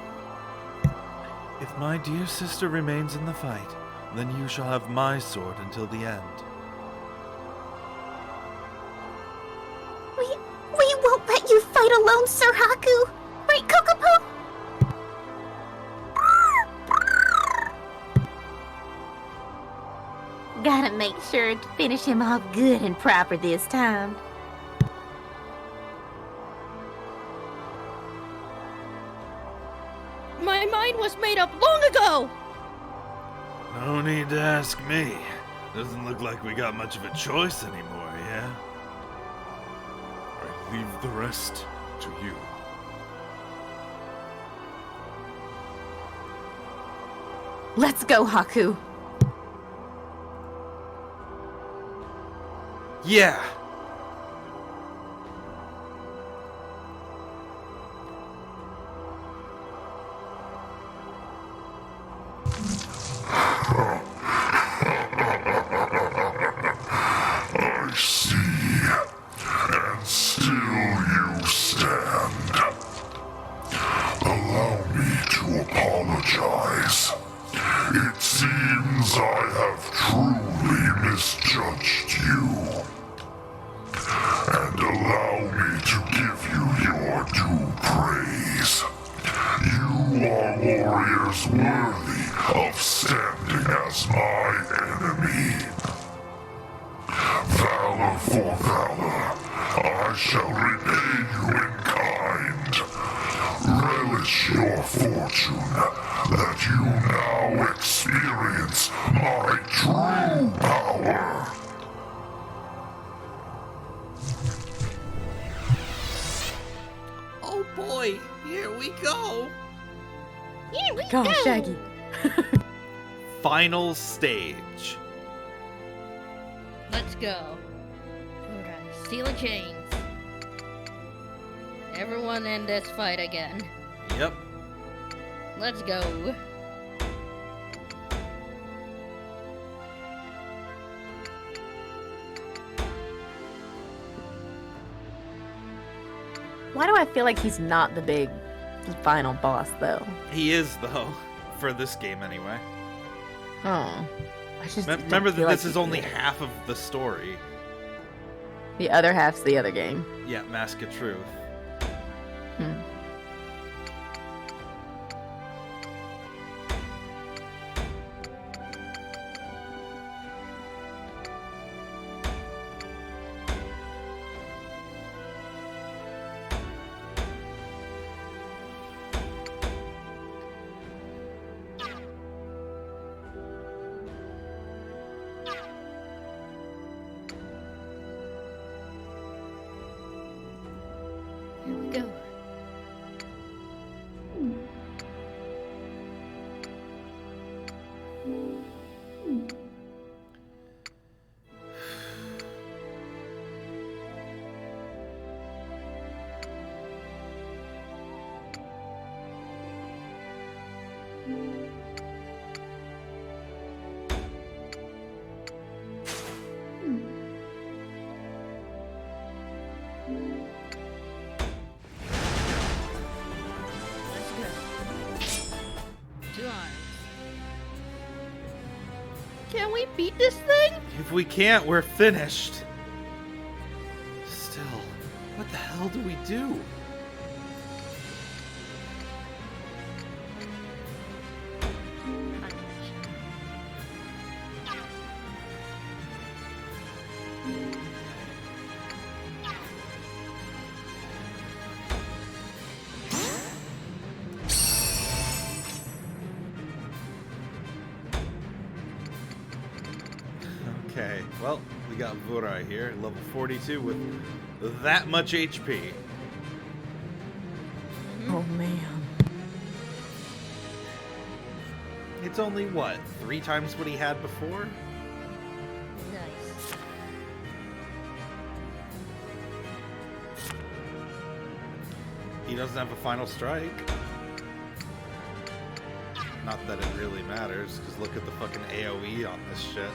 If my dear sister remains in the fight, then you shall have my sword until the end. We won't let you fight alone, Sir Haku. Right, Kokopo? Gotta make sure to finish him off good and proper this time. My mind was made up long ago! No need to ask me. Doesn't look like we got much of a choice anymore, yeah? I leave the rest to you. Let's go, Haku. Yeah! I see, and still you stand. Allow me to apologize. It seems I have truly misjudged you. And allow me to give you your due praise. You are warriors worthy of standing as my enemy. Valor for valor, I shall repay you in kind. Relish your fortune, that you now experience my true power. Oh boy, here we go. Here we Go, go. Shaggy. Final stage. Let's go. Alright, steal the chains. Everyone in this fight again. Yep. Let's go. Why do I feel like he's not the big final boss, though? He is, though. For this game, anyway. Oh. I just Remember don't feel that this like is only he's- half of the story. The other half's the other game. Yeah, Mask of Truth. Hmm. Let's go. 2 arms. Can we beat this thing? If we can't, we're finished. Still, what the hell do we do? Okay, well, we got Vurai here, level 42 with that much HP. Oh man. It's only, what, 3 times what he had before? Nice. He doesn't have a final strike. Not that it really matters, because look at the fucking AoE on this shit.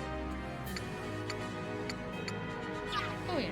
Oh yeah.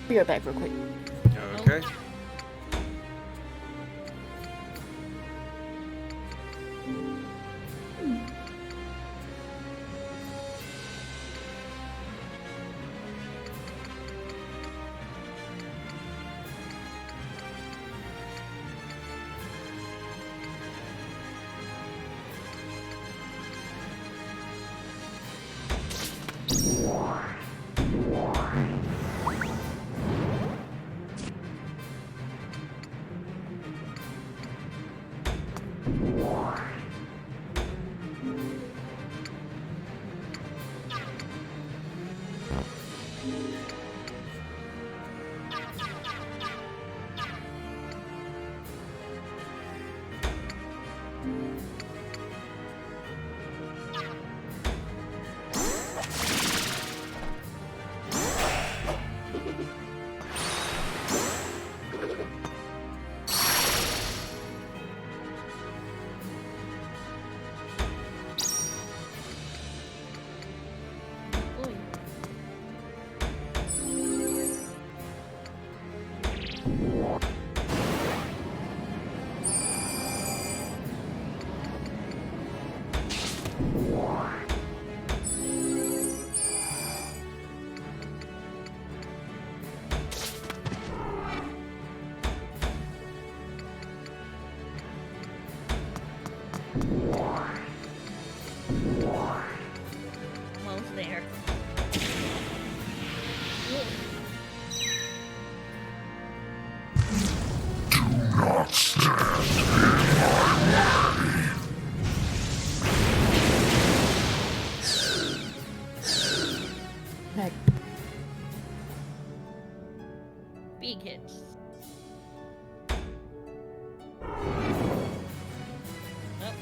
Be right back real quick. Okay. Almost there. Do not stand in my way. Back. Big hits. Oh.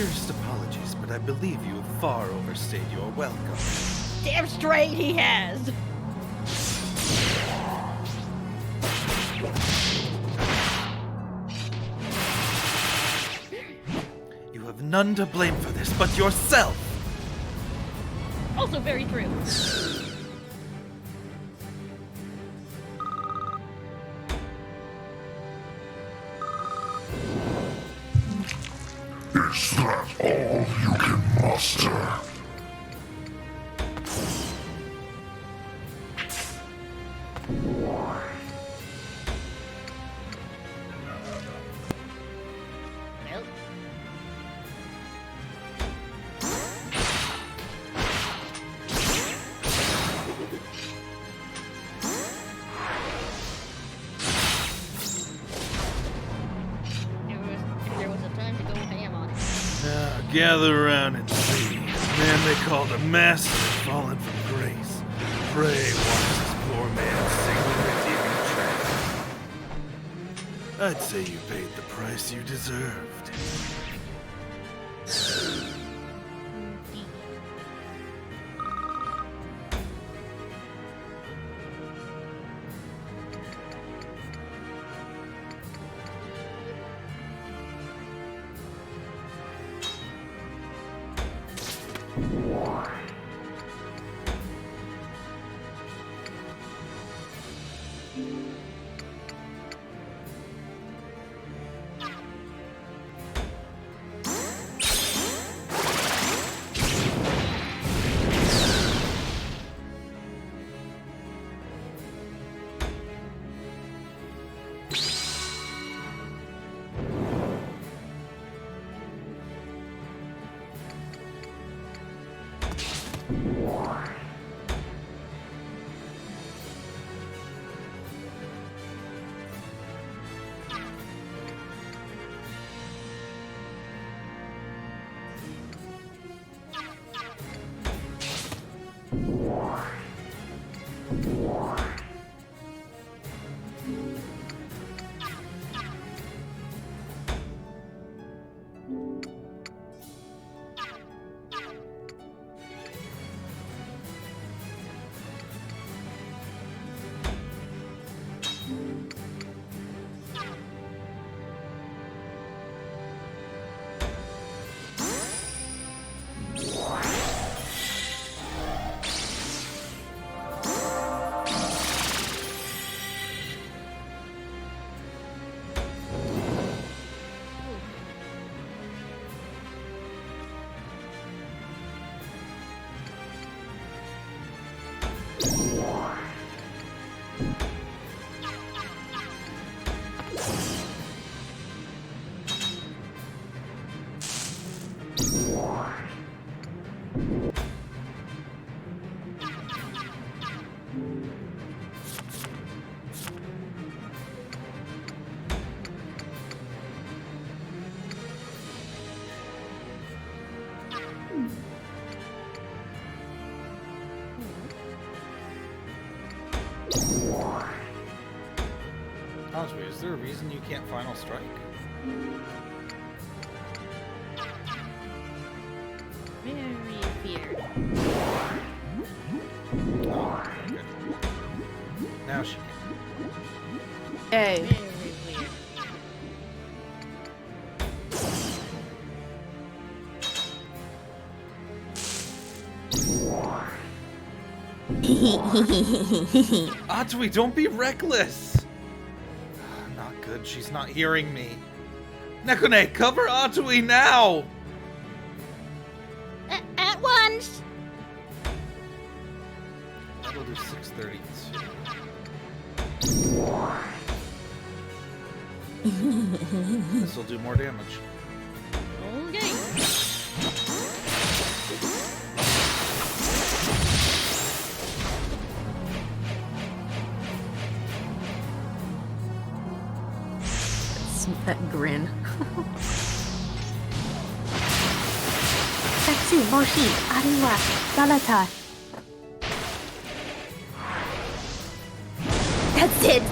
sincerest apologies, but I believe you have far overstayed your welcome. Damn straight he has. You have none to blame for this but yourself! Also very true. Is that all you can muster? Well, if there was a time to go ham on it. Now, gather around and see. The man they called a master has fallen from grace. Pray watch this poor man sing the redeeming track. I'd say you paid the price you deserved. Honestly, is there a reason you can't final strike? Very weird. Oh, okay. Now she can. Hey. Very weird. Atsui, don't be reckless! Not good, she's not hearing me. Nekone, cover Atsui now! At once! That'll do 632. This'll do more damage. Okay. That grin. Satsu, Moshi, Ariwa, Galata. That's it!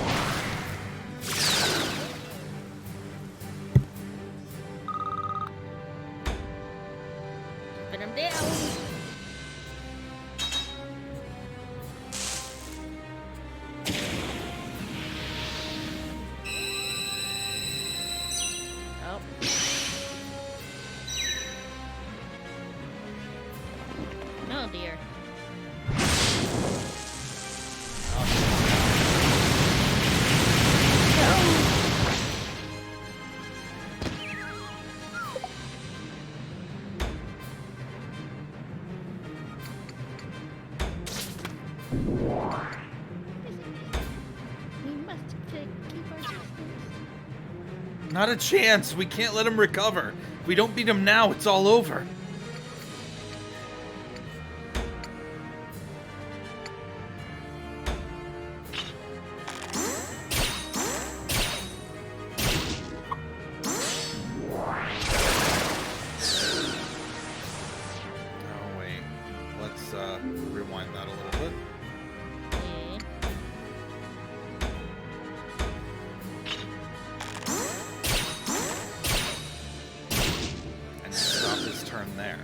We must keep our distance. Not a chance. We can't let him recover. If we don't beat him now, it's all over. Oh, wait. Let's rewind that a little bit. And stop his turn there.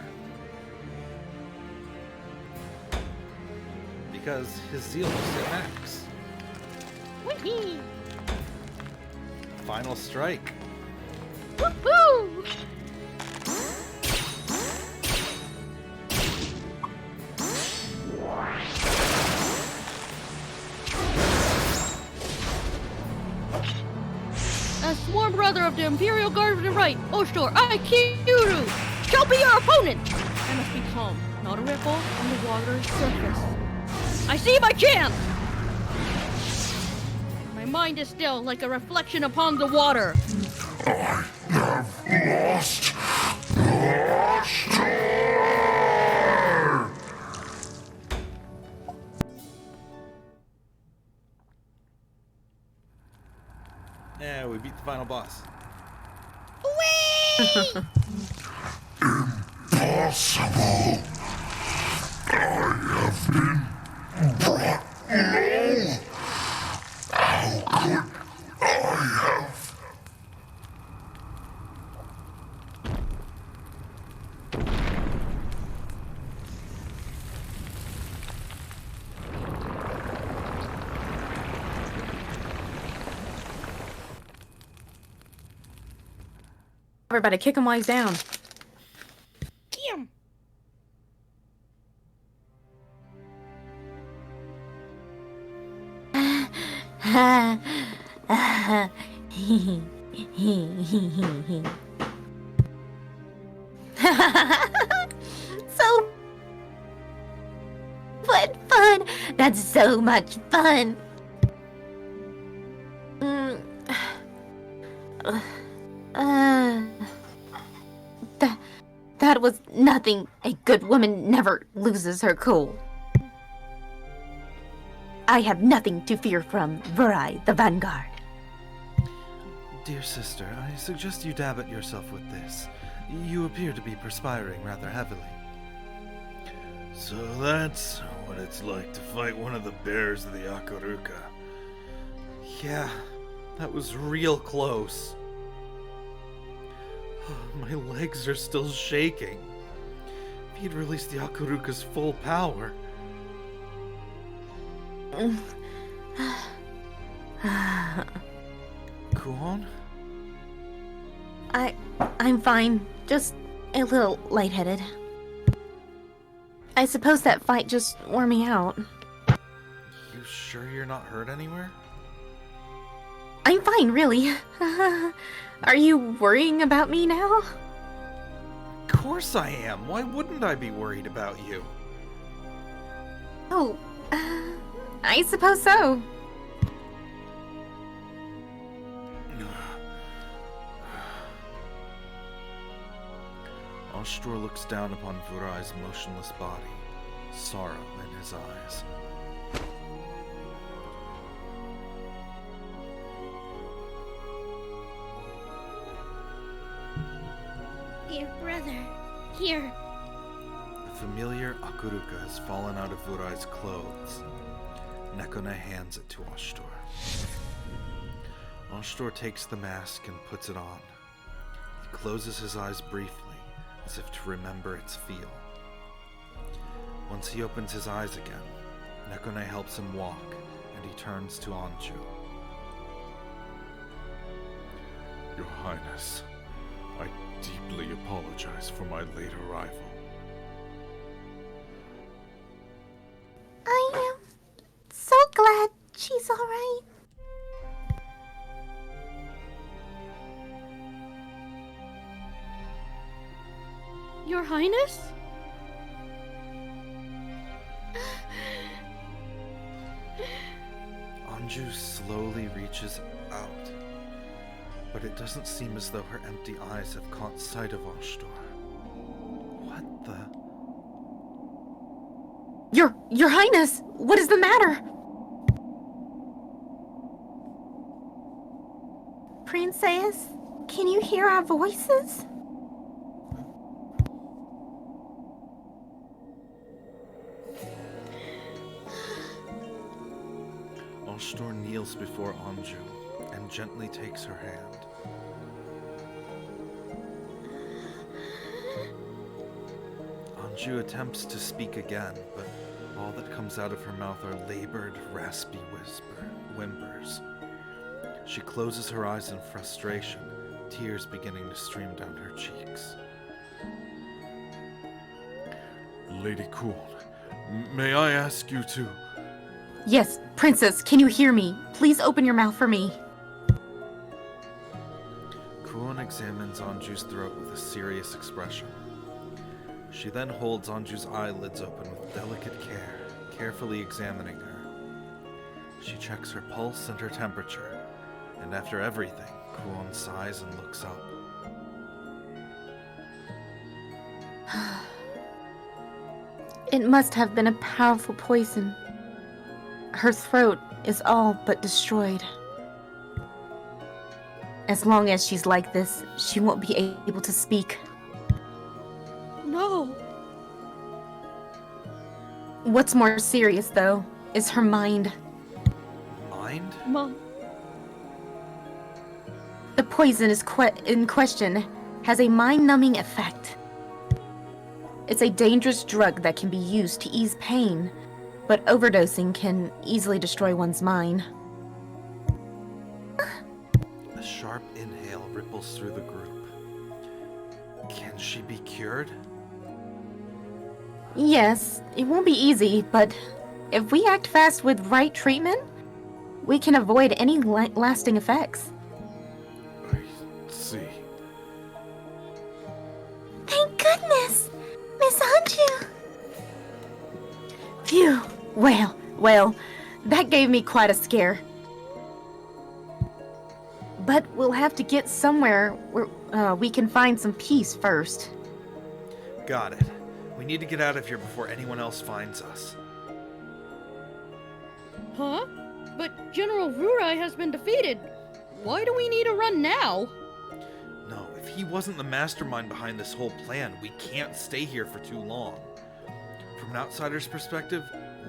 Because his zeal is at max. Whee! Final strike. Woohoo! As sworn brother of the Imperial Guard of the Right, Oshtor, I, Kiuru, shall be your opponent! I must be calm, not a ripple on the water's surface. I see my chance! My mind is still like a reflection upon the water. I have lost the star! Yeah, we beat the final boss. Impossible! I have been brought low! How could I have... Everybody kick him while he's down. Damn! So what fun! That's so much fun! Mm. That was nothing. A good woman never loses her cool. I have nothing to fear from Vurai, the Vanguard. Dear sister, I suggest you dab at yourself with this. You appear to be perspiring rather heavily. So that's what it's like to fight one of the bears of the Akuruka. Yeah, that was real close. My legs are still shaking. If he'd released the Akuruka's full power. Kuon? I'm fine. Just a little lightheaded. I suppose that fight just wore me out. You sure you're not hurt anywhere? I'm fine, really. Are you worrying about me now? Of course I am. Why wouldn't I be worried about you? Oh, I suppose so. Oshtor looks down upon Vurai's motionless body, sorrow in his eyes. Dear brother, here. A familiar Akuruka has fallen out of Vurai's clothes. Nekone hands it to Oshtor. Oshtor takes the mask and puts it on. He closes his eyes briefly, as if to remember its feel. Once he opens his eyes again, Nekone helps him walk, and he turns to Anju. Your Highness, I deeply apologize for my late arrival. I am so glad she's alright. Your Highness? Anju slowly reaches out, but it doesn't seem as though her empty eyes have caught sight of Oshtor. What the? Your Highness, what is the matter? Princess, can you hear our voices? Oshtor kneels before Anju and gently takes her hand. Anju attempts to speak again, but all that comes out of her mouth are labored, raspy whimpers. She closes her eyes in frustration, tears beginning to stream down her cheeks. Lady Kuon, may I ask you to... Yes, Princess, can you hear me? Please open your mouth for me. Kuon examines Anju's throat with a serious expression. She then holds Anju's eyelids open with delicate care, carefully examining her. She checks her pulse and her temperature, and after everything, Kuon sighs and looks up. It must have been a powerful poison. Her throat is all but destroyed. As long as she's like this, she won't be able to speak. No. What's more serious, though, is her mind. Mind? Mom. The poison is in question has a mind-numbing effect. It's a dangerous drug that can be used to ease pain, but overdosing can easily destroy one's mind. A sharp inhale ripples through the group. Can she be cured? Yes, it won't be easy, but if we act fast with right treatment, we can avoid any lasting effects. I see. Thank goodness! Miss Anju! Phew! Well, that gave me quite a scare. But we'll have to get somewhere where we can find some peace first. Got it. We need to get out of here before anyone else finds us. Huh? But General Rurai has been defeated. Why do we need to run now? No, if he wasn't the mastermind behind this whole plan, we can't stay here for too long. From an outsider's perspective,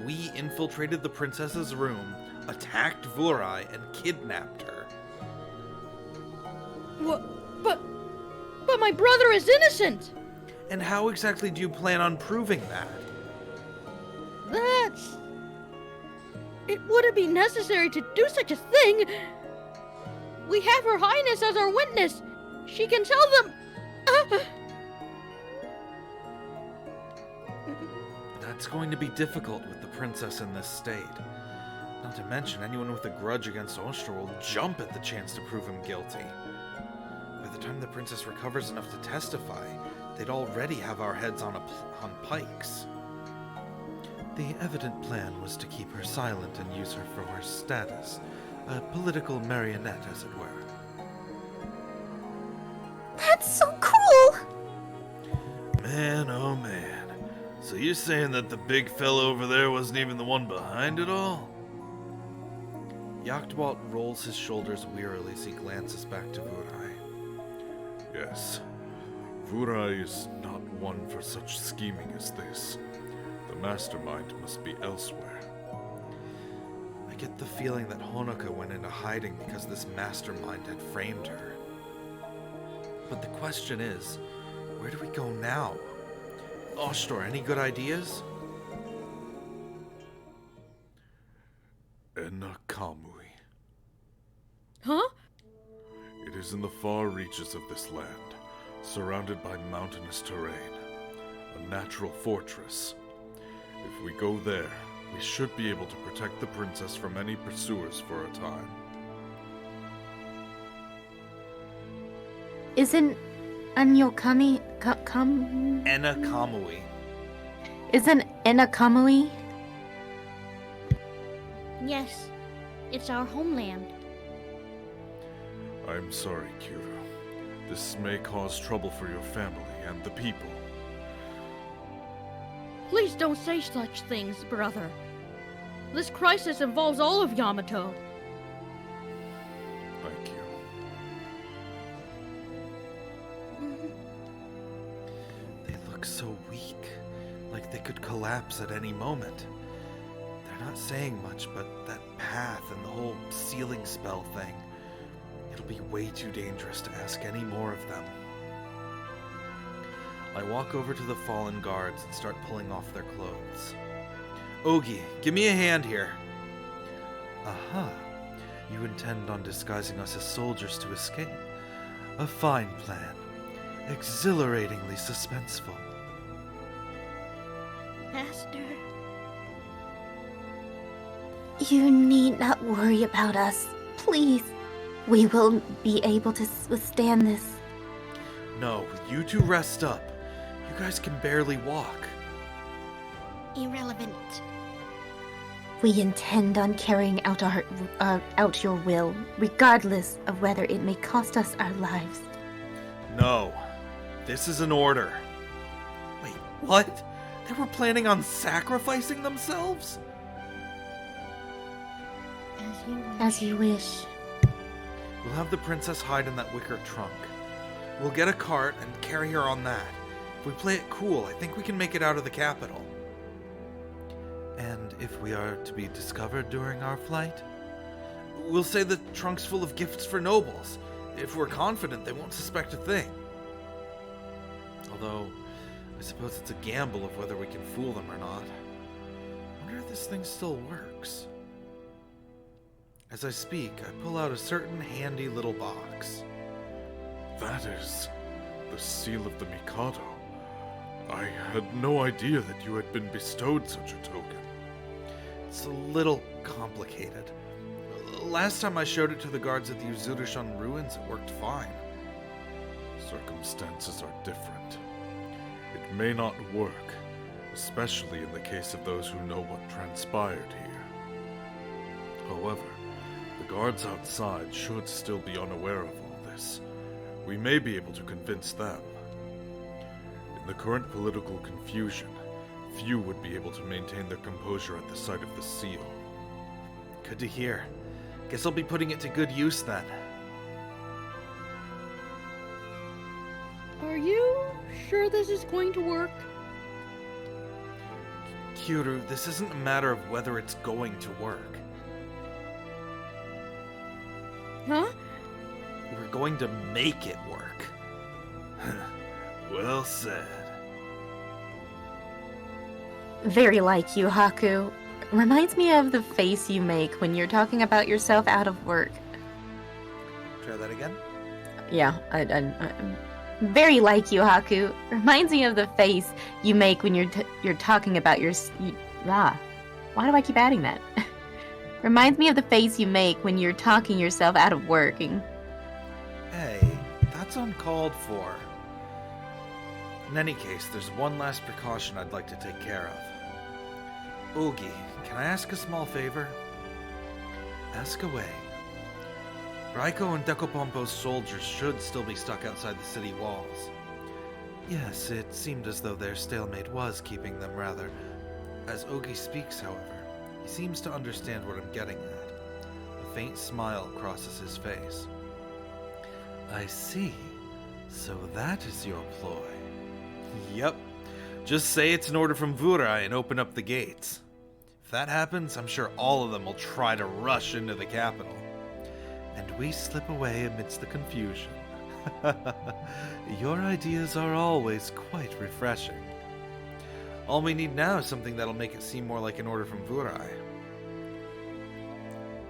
we infiltrated the princess's room, attacked Vurai, and kidnapped her. What? But my brother is innocent! And how exactly do you plan on proving that? It wouldn't be necessary to do such a thing! We have Her Highness as our witness! She can tell them... That's going to be difficult with the princess in this state. Not to mention, anyone with a grudge against Oshtor will jump at the chance to prove him guilty. By the time the princess recovers enough to testify, they'd already have our heads on pikes. The evident plan was to keep her silent and use her for her status, a political marionette, as it were. That's so cool! Man, oh man. So you're saying that the big fellow over there wasn't even the one behind it all? Yachtwalt rolls his shoulders wearily as he glances back to Vurai. Yes. Vurai is not one for such scheming as this. The mastermind must be elsewhere. I get the feeling that Honoka went into hiding because this mastermind had framed her. But the question is, where do we go now? Oshtor, any good ideas? Enakamui. Huh? It is in the far reaches of this land, surrounded by mountainous terrain. A natural fortress. If we go there, we should be able to protect the princess from any pursuers for a time. Isn't Anyokami Enakamui. Isn't Enakamui? Yes, It's our homeland. I'm sorry, Kira. This may cause trouble for your family and the people. Please don't say such things, brother. This crisis involves all of Yamato. Thank you. They look so weak, like they could collapse at any moment. They're not saying much, but that path and the whole sealing spell thing, it'll be way too dangerous to ask any more of them. I walk over to the fallen guards and start pulling off their clothes. Ogi, give me a hand here. Aha. You intend on disguising us as soldiers to escape. A fine plan. Exhilaratingly suspenseful. Master. You need not worry about us. Please. We will be able to withstand this. No, you two rest up. You guys can barely walk. Irrelevant. We intend on carrying out out your will, regardless of whether it may cost us our lives. No. This is an order. Wait, what? They were planning on sacrificing themselves? As you wish. As you wish. We'll have the princess hide in that wicker trunk. We'll get a cart and carry her on that. If we play it cool, I think we can make it out of the capital. And if we are to be discovered during our flight, we'll say the trunk's full of gifts for nobles. If we're confident, they won't suspect a thing. Although, I suppose it's a gamble of whether we can fool them or not. I wonder if this thing still works. As I speak, I pull out a certain handy little box. That is the seal of the Mikado. I had no idea that you had been bestowed such a token. It's a little complicated. Last time I showed it to the guards at the Uzurushan ruins, it worked fine. Circumstances are different. It may not work, especially in the case of those who know what transpired here. However, the guards outside should still be unaware of all this. We may be able to convince them. In the current political confusion, few would be able to maintain their composure at the sight of the seal. Good to hear. Guess I'll be putting it to good use then. Are you sure this is going to work? Kyuru, this isn't a matter of whether it's going to work. Huh? We're going to make it work. Well said. Very like you, Haku. Reminds me of the face you make when you're talking about yourself out of work. Try that again? Yeah, very like you, Haku. Reminds me of the face you make when you're talking about why do I keep adding that? Reminds me of the face you make when you're talking yourself out of working. Hey, that's uncalled for. In any case, there's one last precaution I'd like to take care of. Ogi, can I ask a small favor? Ask away. Raiko and Dekopompo's soldiers should still be stuck outside the city walls. Yes, it seemed as though their stalemate was keeping them rather. As Ogi speaks, however, he seems to understand what I'm getting at. A faint smile crosses his face. I see. So that is your ploy. Yep. Just say it's an order from Vurai and open up the gates. If that happens, I'm sure all of them will try to rush into the capital. And we slip away amidst the confusion. Your ideas are always quite refreshing. All we need now is something that'll make it seem more like an order from Vurai.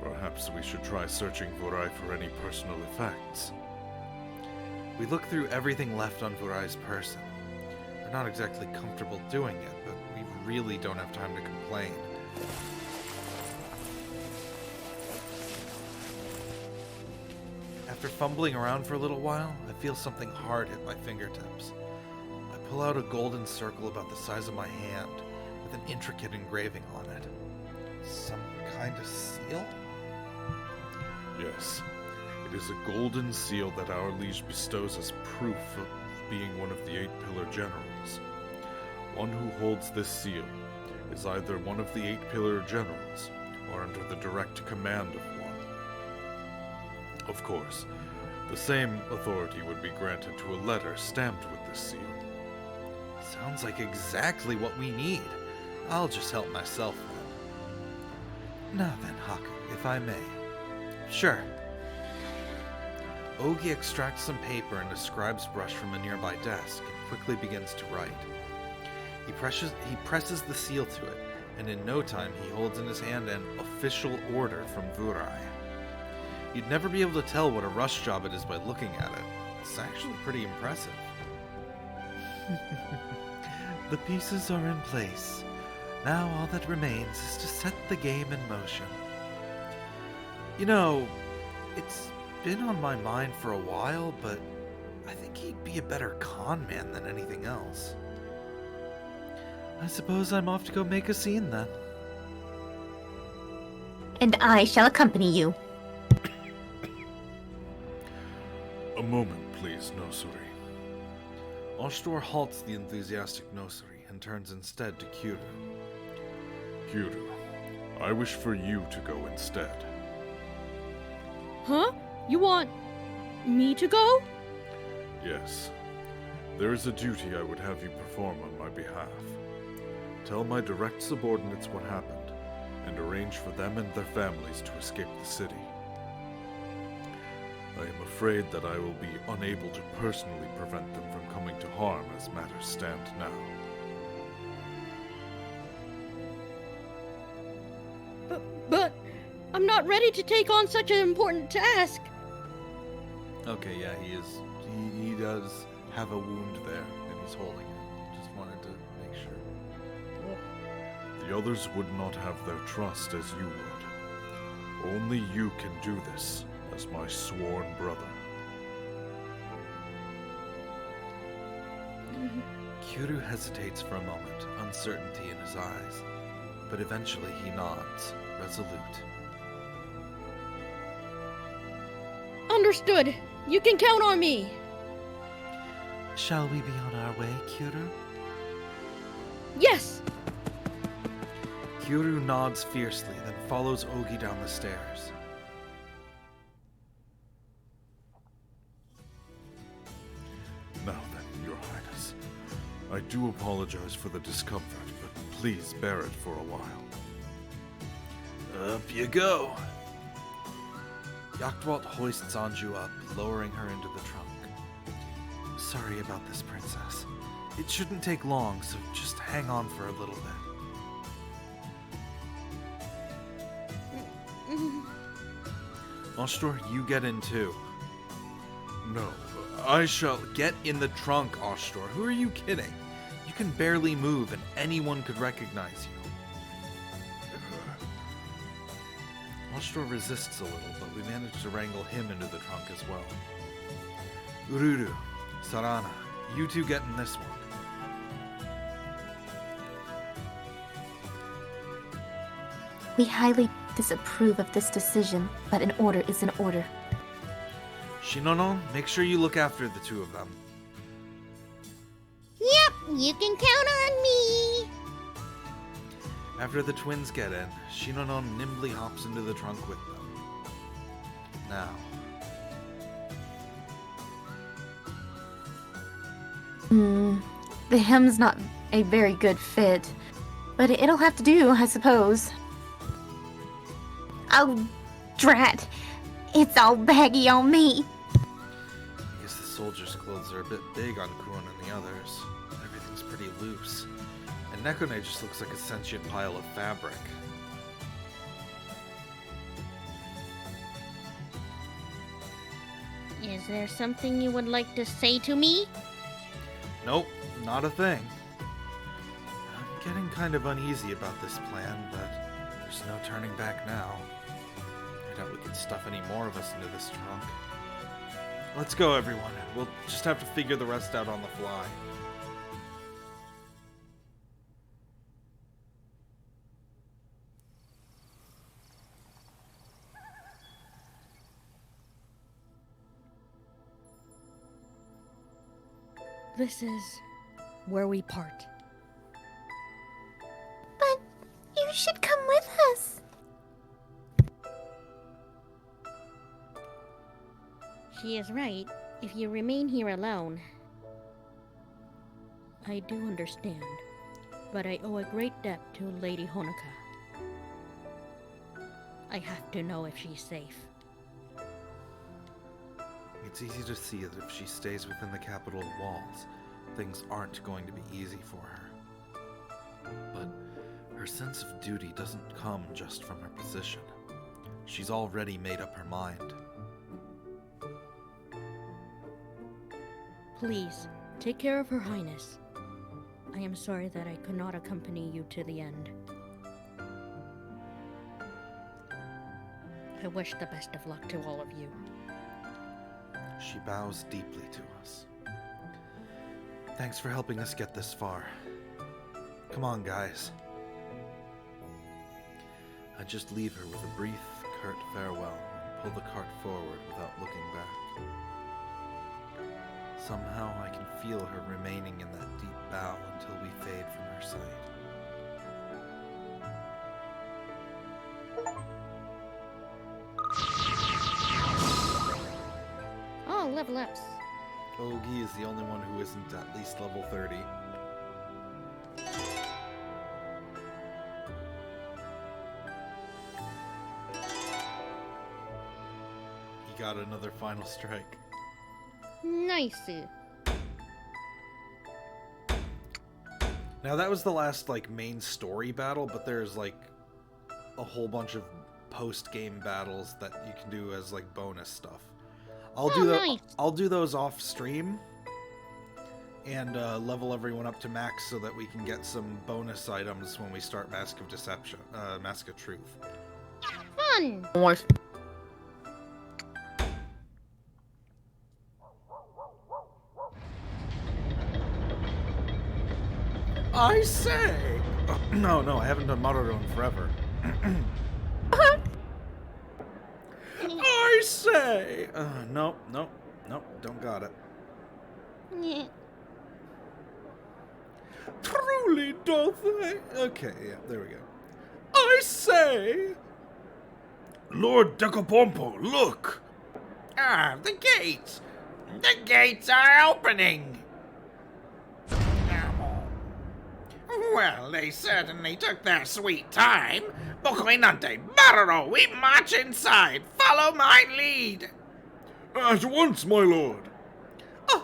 Perhaps we should try searching Vurai for any personal effects. We look through everything left on Vurai's person. We're not exactly comfortable doing it, but we really don't have time to complain. After fumbling around for a little while, I feel something hard hit my fingertips. I pull out a golden circle about the size of my hand, with an intricate engraving on it. Some kind of seal? Yes, it is a golden seal that our liege bestows as proof of being one of the 8 Pillar Generals. One who holds this seal is either one of the 8 Pillar Generals or under the direct command of one. Of course, the same authority would be granted to a letter stamped with this seal. Sounds like exactly what we need. I'll just help myself then. Now then, Haku, if I may. Sure. Ogi extracts some paper and a scribe's brush from a nearby desk and quickly begins to write. He presses the seal to it, and in no time he holds in his hand an official order from Vurai. You'd never be able to tell what a rush job it is by looking at it. It's actually pretty impressive. The pieces are in place. Now all that remains is to set the game in motion. You know, it's been on my mind for a while, but I think he'd be a better con man than anything else. I suppose I'm off to go make a scene then. And I shall accompany you. A moment, please, Nosuri. Oshtor halts the enthusiastic Nosuri and turns instead to Kyuru. Kyuru, I wish for you to go instead. Huh? You want me to go? Yes. There is a duty I would have you perform on my behalf. Tell my direct subordinates what happened, and arrange for them and their families to escape the city. I am afraid that I will be unable to personally prevent them from coming to harm as matters stand now. But I'm not ready to take on such an important task. Okay, yeah, he is. He does have a wound there, and he's holding it. Just wanted to make sure. The others would not have their trust as you would. Only you can do this, as my sworn brother. Kyuru hesitates for a moment, uncertainty in his eyes, but eventually he nods, resolute. Understood. You can count on me. Shall we be on our way, Kyuru? Yes. Kyuru nods fiercely, then follows Ogi down the stairs. Now then, Your Highness, I do apologize for the discomfort, but please bear it for a while. Up you go. Yaktwalt hoists Anju up, lowering her into the trunk. Sorry about this, Princess. It shouldn't take long, so just hang on for a little bit. Oshtor, you get in too. No, I shall get in the trunk, Oshtor. Who are you kidding? You can barely move and anyone could recognize you. Oshtor resists a little, but we manage to wrangle him into the trunk as well. Ururu, Sarana, you two get in this one. We highly disapprove of this decision, but an order is an order. Shinonon, make sure you look after the two of them. Yep, you can count on me. After the twins get in, Shinonon nimbly hops into the trunk with them. Now, The hem's not a very good fit, but it'll have to do, I suppose. Oh, drat. It's all baggy on me. I guess the soldiers' clothes are a bit big on Kuon and the others. Everything's pretty loose. And Nekone just looks like a sentient pile of fabric. Is there something you would like to say to me? Nope, not a thing. I'm getting kind of uneasy about this plan, but there's no turning back now. I doubt we can stuff any more of us into this trunk. Let's go, everyone. We'll just have to figure the rest out on the fly. This is where we part. But you should come with us. She is right. If you remain here alone. I do understand, but I owe a great debt to Lady Honoka. I have to know if she's safe. It's easy to see that if she stays within the capital walls, things aren't going to be easy for her. But her sense of duty doesn't come just from her position. She's already made up her mind. Please, take care of Her Highness. I am sorry that I could not accompany you to the end. I wish the best of luck to all of you. She bows deeply to us. Thanks for helping us get this far. Come on, guys. I just leave her with a brief, curt farewell and pull the cart forward without looking back. Somehow I can feel her remaining in that deep bow until we fade from her sight. Oh, level ups. Ogi is the only one who isn't at least level 30. He got another final strike. Nice. Now that was the last main story battle, but there's a whole bunch of post-game battles that you can do as bonus stuff. Nice. I'll do those off stream and level everyone up to max so that we can get some bonus items when we start Mask of Deception, Mask of Truth. Fun. I say! No, I haven't done Maruto in forever. I say! Nope, don't got it. Yeah. Truly, doth I? Okay, yeah, there we go. I say! Lord Decapompo, look! Ah, the gates! The gates are opening! Well, they certainly took their sweet time. Bocoinante, Barro, we march inside. Follow my lead. At once, my lord. Ah,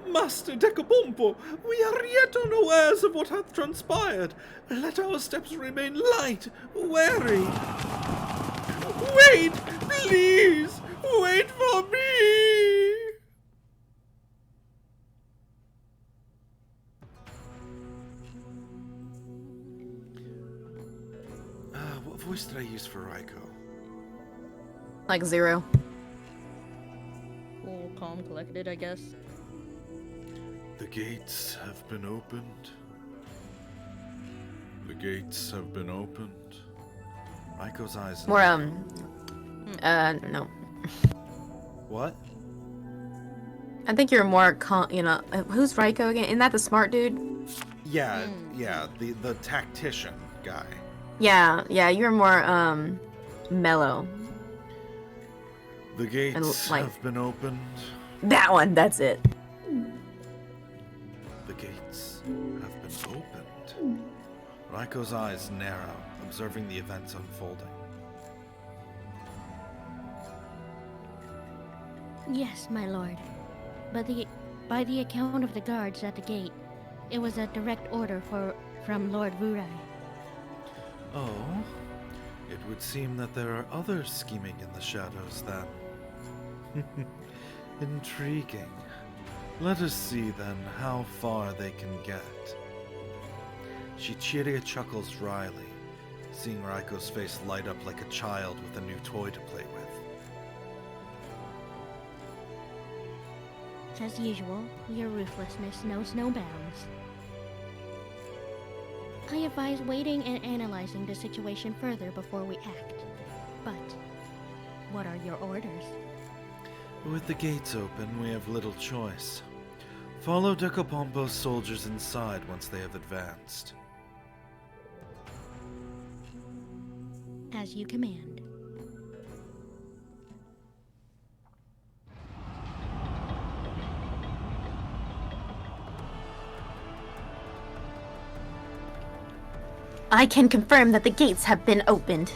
Master Decapompo, we are yet unawares of what hath transpired. Let our steps remain light, wary. Wait, please, wait for me! What voice did I use for Raiko? Like 0. Cool, calm, collected, I guess. The gates have been opened. The gates have been opened. Raiko's eyes. More, no. What? I think you're more, who's Raiko again? Isn't that the smart dude? Yeah, the tactician guy. Yeah, you're more, mellow. The gates like- have been opened. That one, that's it. The gates have been opened. Raiko's eyes narrow, observing the events unfolding. Yes, my lord. But by the account of the guards at the gate, it was a direct order from Lord Vurai. Oh, it would seem that there are others scheming in the shadows then. Intriguing. Let us see then how far they can get. Shichiria chuckles wryly, seeing Raiko's face light up like a child with a new toy to play with. As usual, your ruthlessness knows no bounds. I advise waiting and analyzing the situation further before we act. But, what are your orders? With the gates open, we have little choice. Follow Decapompo's soldiers inside once they have advanced. As you command. I can confirm that the gates have been opened.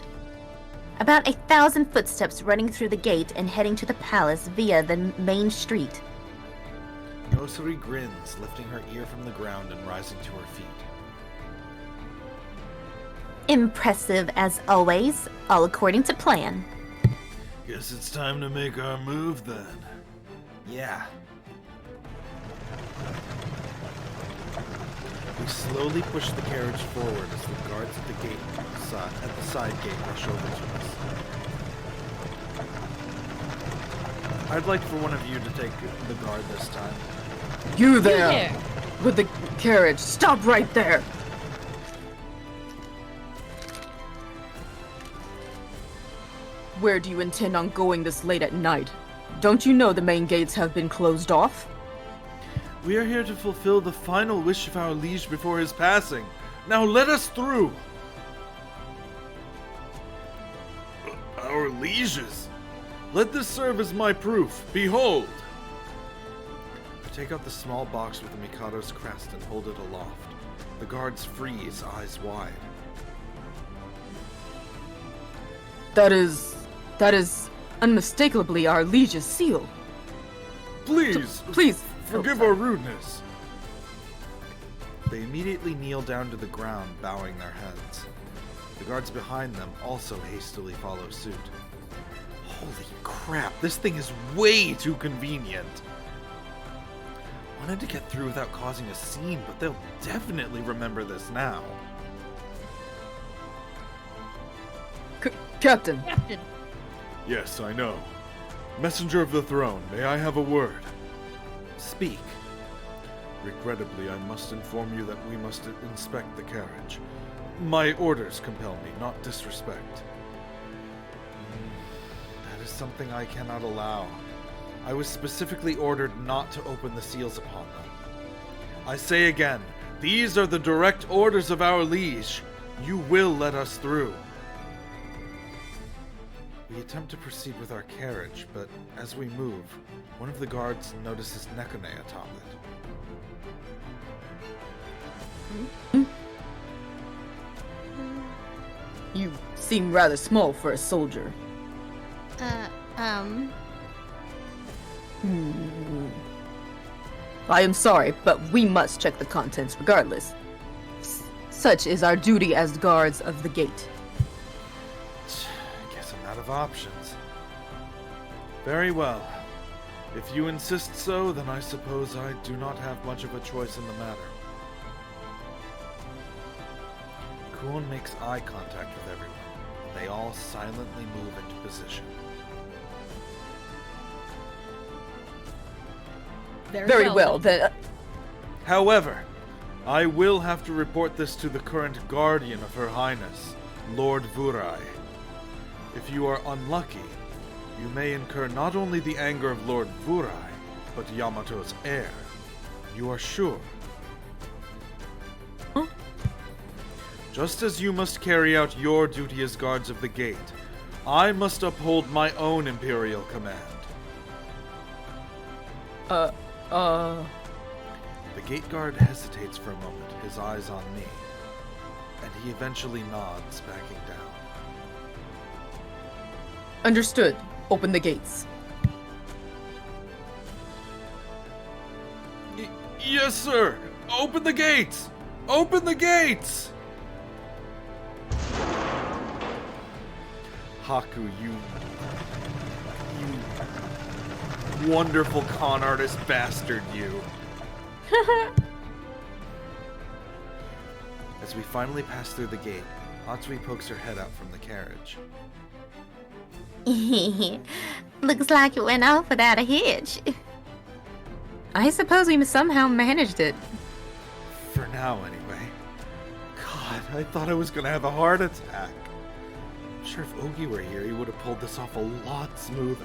About 1,000 footsteps running through the gate and heading to the palace via the main street. Yosuri grins, lifting her ear from the ground and rising to her feet. Impressive as always, all according to plan. Guess it's time to make our move then. Yeah. We slowly push the carriage forward as the guards at the gate at the side gate rush over to us. I'd like for one of you to take the guard this time. You there! With the carriage, stop right there! Where do you intend on going this late at night? Don't you know the main gates have been closed off? We are here to fulfill the final wish of our liege before his passing. Now let us through! Our lieges? Let this serve as my proof. Behold! I take out the small box with the Mikado's crest and hold it aloft. The guards freeze, eyes wide. That is unmistakably our liege's seal. Please! Please, Forgive our rudeness. They immediately kneel down to the ground, bowing their heads. The guards behind them also hastily follow suit. Holy crap, this thing is way too convenient. Wanted to get through without causing a scene, but they'll definitely remember this now. Captain. Captain. Yes, I know. Messenger of the throne, may I have a word? Speak. Regrettably, I must inform you that we must inspect the carriage. My orders compel me, not disrespect. That is something I cannot allow. I was specifically ordered not to open the seals upon them. I say again, these are the direct orders of our liege. You will let us through. We attempt to proceed with our carriage, but as we move, one of the guards notices Nekone atop it. You seem rather small for a soldier. I am sorry, but we must check the contents regardless. Such is our duty as guards of the gate. Guess I'm out of options. Very well. If you insist so, then I suppose I do not have much of a choice in the matter. Kuon makes eye contact with everyone, and they all silently move into position. Very well, then. However, I will have to report this to the current guardian of Her Highness, Lord Vurai. If you are unlucky, you may incur not only the anger of Lord Vurai, but Yamato's heir. You are sure? Huh? Just as you must carry out your duty as guards of the gate, I must uphold my own imperial command. The gate guard hesitates for a moment, his eyes on me, and he eventually nods, backing down. Understood. Open the gates. Yes, sir! Open the gates! Open the gates! Haku, you wonderful con artist bastard, you. As we finally pass through the gate, Hatsui pokes her head out from the carriage. Looks like it went off without a hitch. I suppose we somehow managed it. For now, anyway. God, I thought I was gonna have a heart attack. I'm sure if Ogi were here, he would have pulled this off a lot smoother.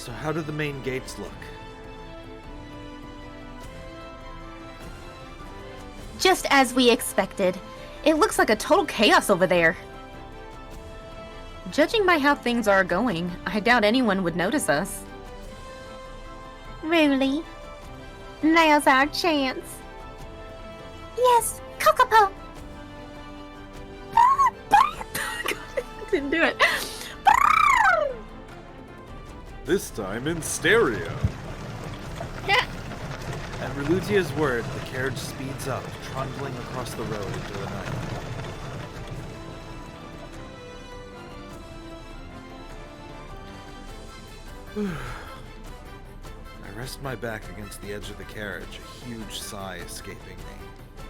So how do the main gates look? Just as we expected. It looks like a total chaos over there. Judging by how things are going, I doubt anyone would notice us. Really? Now's our chance. Yes, Kokopo. Didn't do it. This time in stereo. At Relutia's word, the carriage speeds up, trundling across the road into the night. I rest my back against the edge of the carriage, a huge sigh escaping me.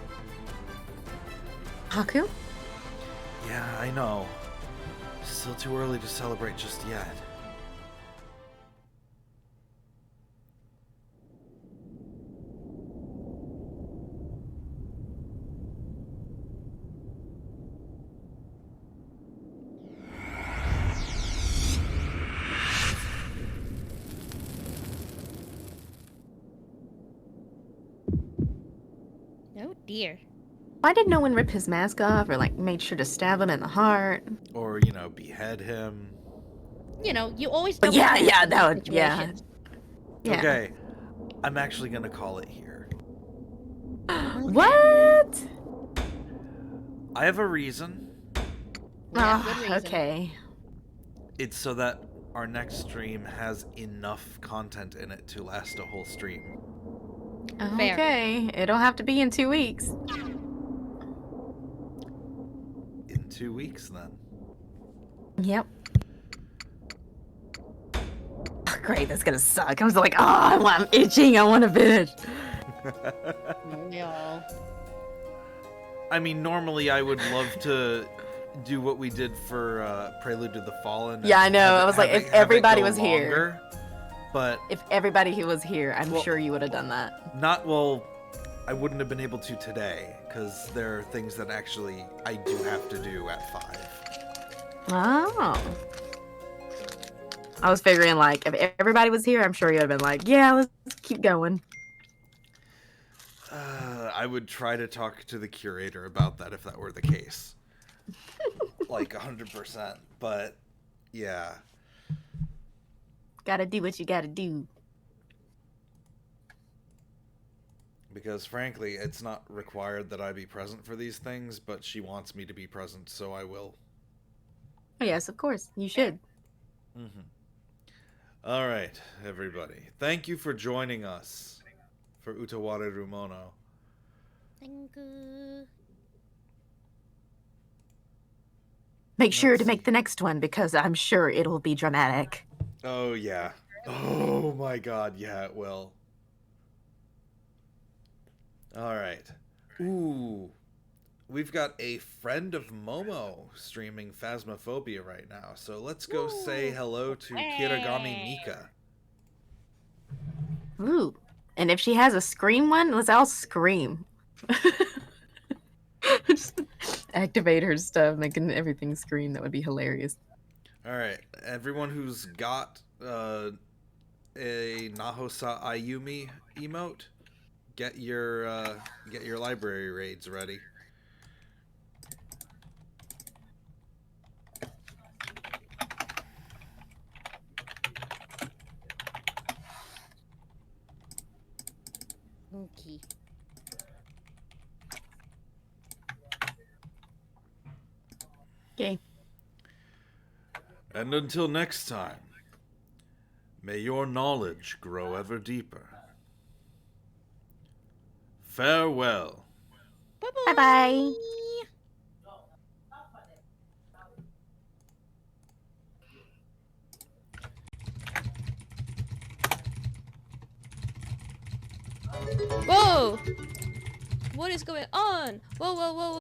Haku? Yeah, I know. Still too early to celebrate just yet. Oh dear. Why did no one rip his mask off or, like, made sure to stab him in the heart? Or, behead him. You know, you always But double yeah, check yeah, in that these would, yeah. situations. Yeah. Okay, I'm actually gonna call it here. What? I have a reason. Yeah, Oh, good reason. okay. It's so that our next stream has enough content in it to last a whole stream. Fair. Okay, it'll have to be in 2 weeks. In 2 weeks, then. Yep. Oh, great, that's gonna suck. I was like, oh, I'm itching. I want to binge. No. I mean, normally I would love to do what we did for Prelude to the Fallen. Yeah, I and know. have I it- was like, have if it- have it everybody go was here. longer, But If everybody who was here, I'm Well- sure you would have done that. I wouldn't have been able to today, because there are things that actually I do have to do at 5. Oh. I was figuring, like, if everybody was here, I'm sure you would have been like, yeah, let's keep going. I would try to talk to the curator about that if that were the case. Like 100%. But, yeah. Gotta do what you gotta do. Because frankly, it's not required that I be present for these things, but she wants me to be present, so I will. Oh, yes, of course. You should. All right, everybody. Thank you for joining us for Utawarerumono. Thank you. Make sure Let's to make the next one because I'm sure it'll be dramatic. Oh, yeah. Oh, my God. Yeah, it will. All right. Ooh. We've got a friend of Momo streaming Phasmophobia right now. So let's go say hello to Kirigami Mika. Ooh. And if she has a scream one, let's all scream. Just activate her stuff, making everything scream. That would be hilarious. All right. Everyone who's got a Nahosa Ayumi emote, get your library raids ready. Okay. Okay. And until next time, may your knowledge grow ever deeper. Farewell. Bye bye. Whoa! What is going on? Whoa, whoa, whoa.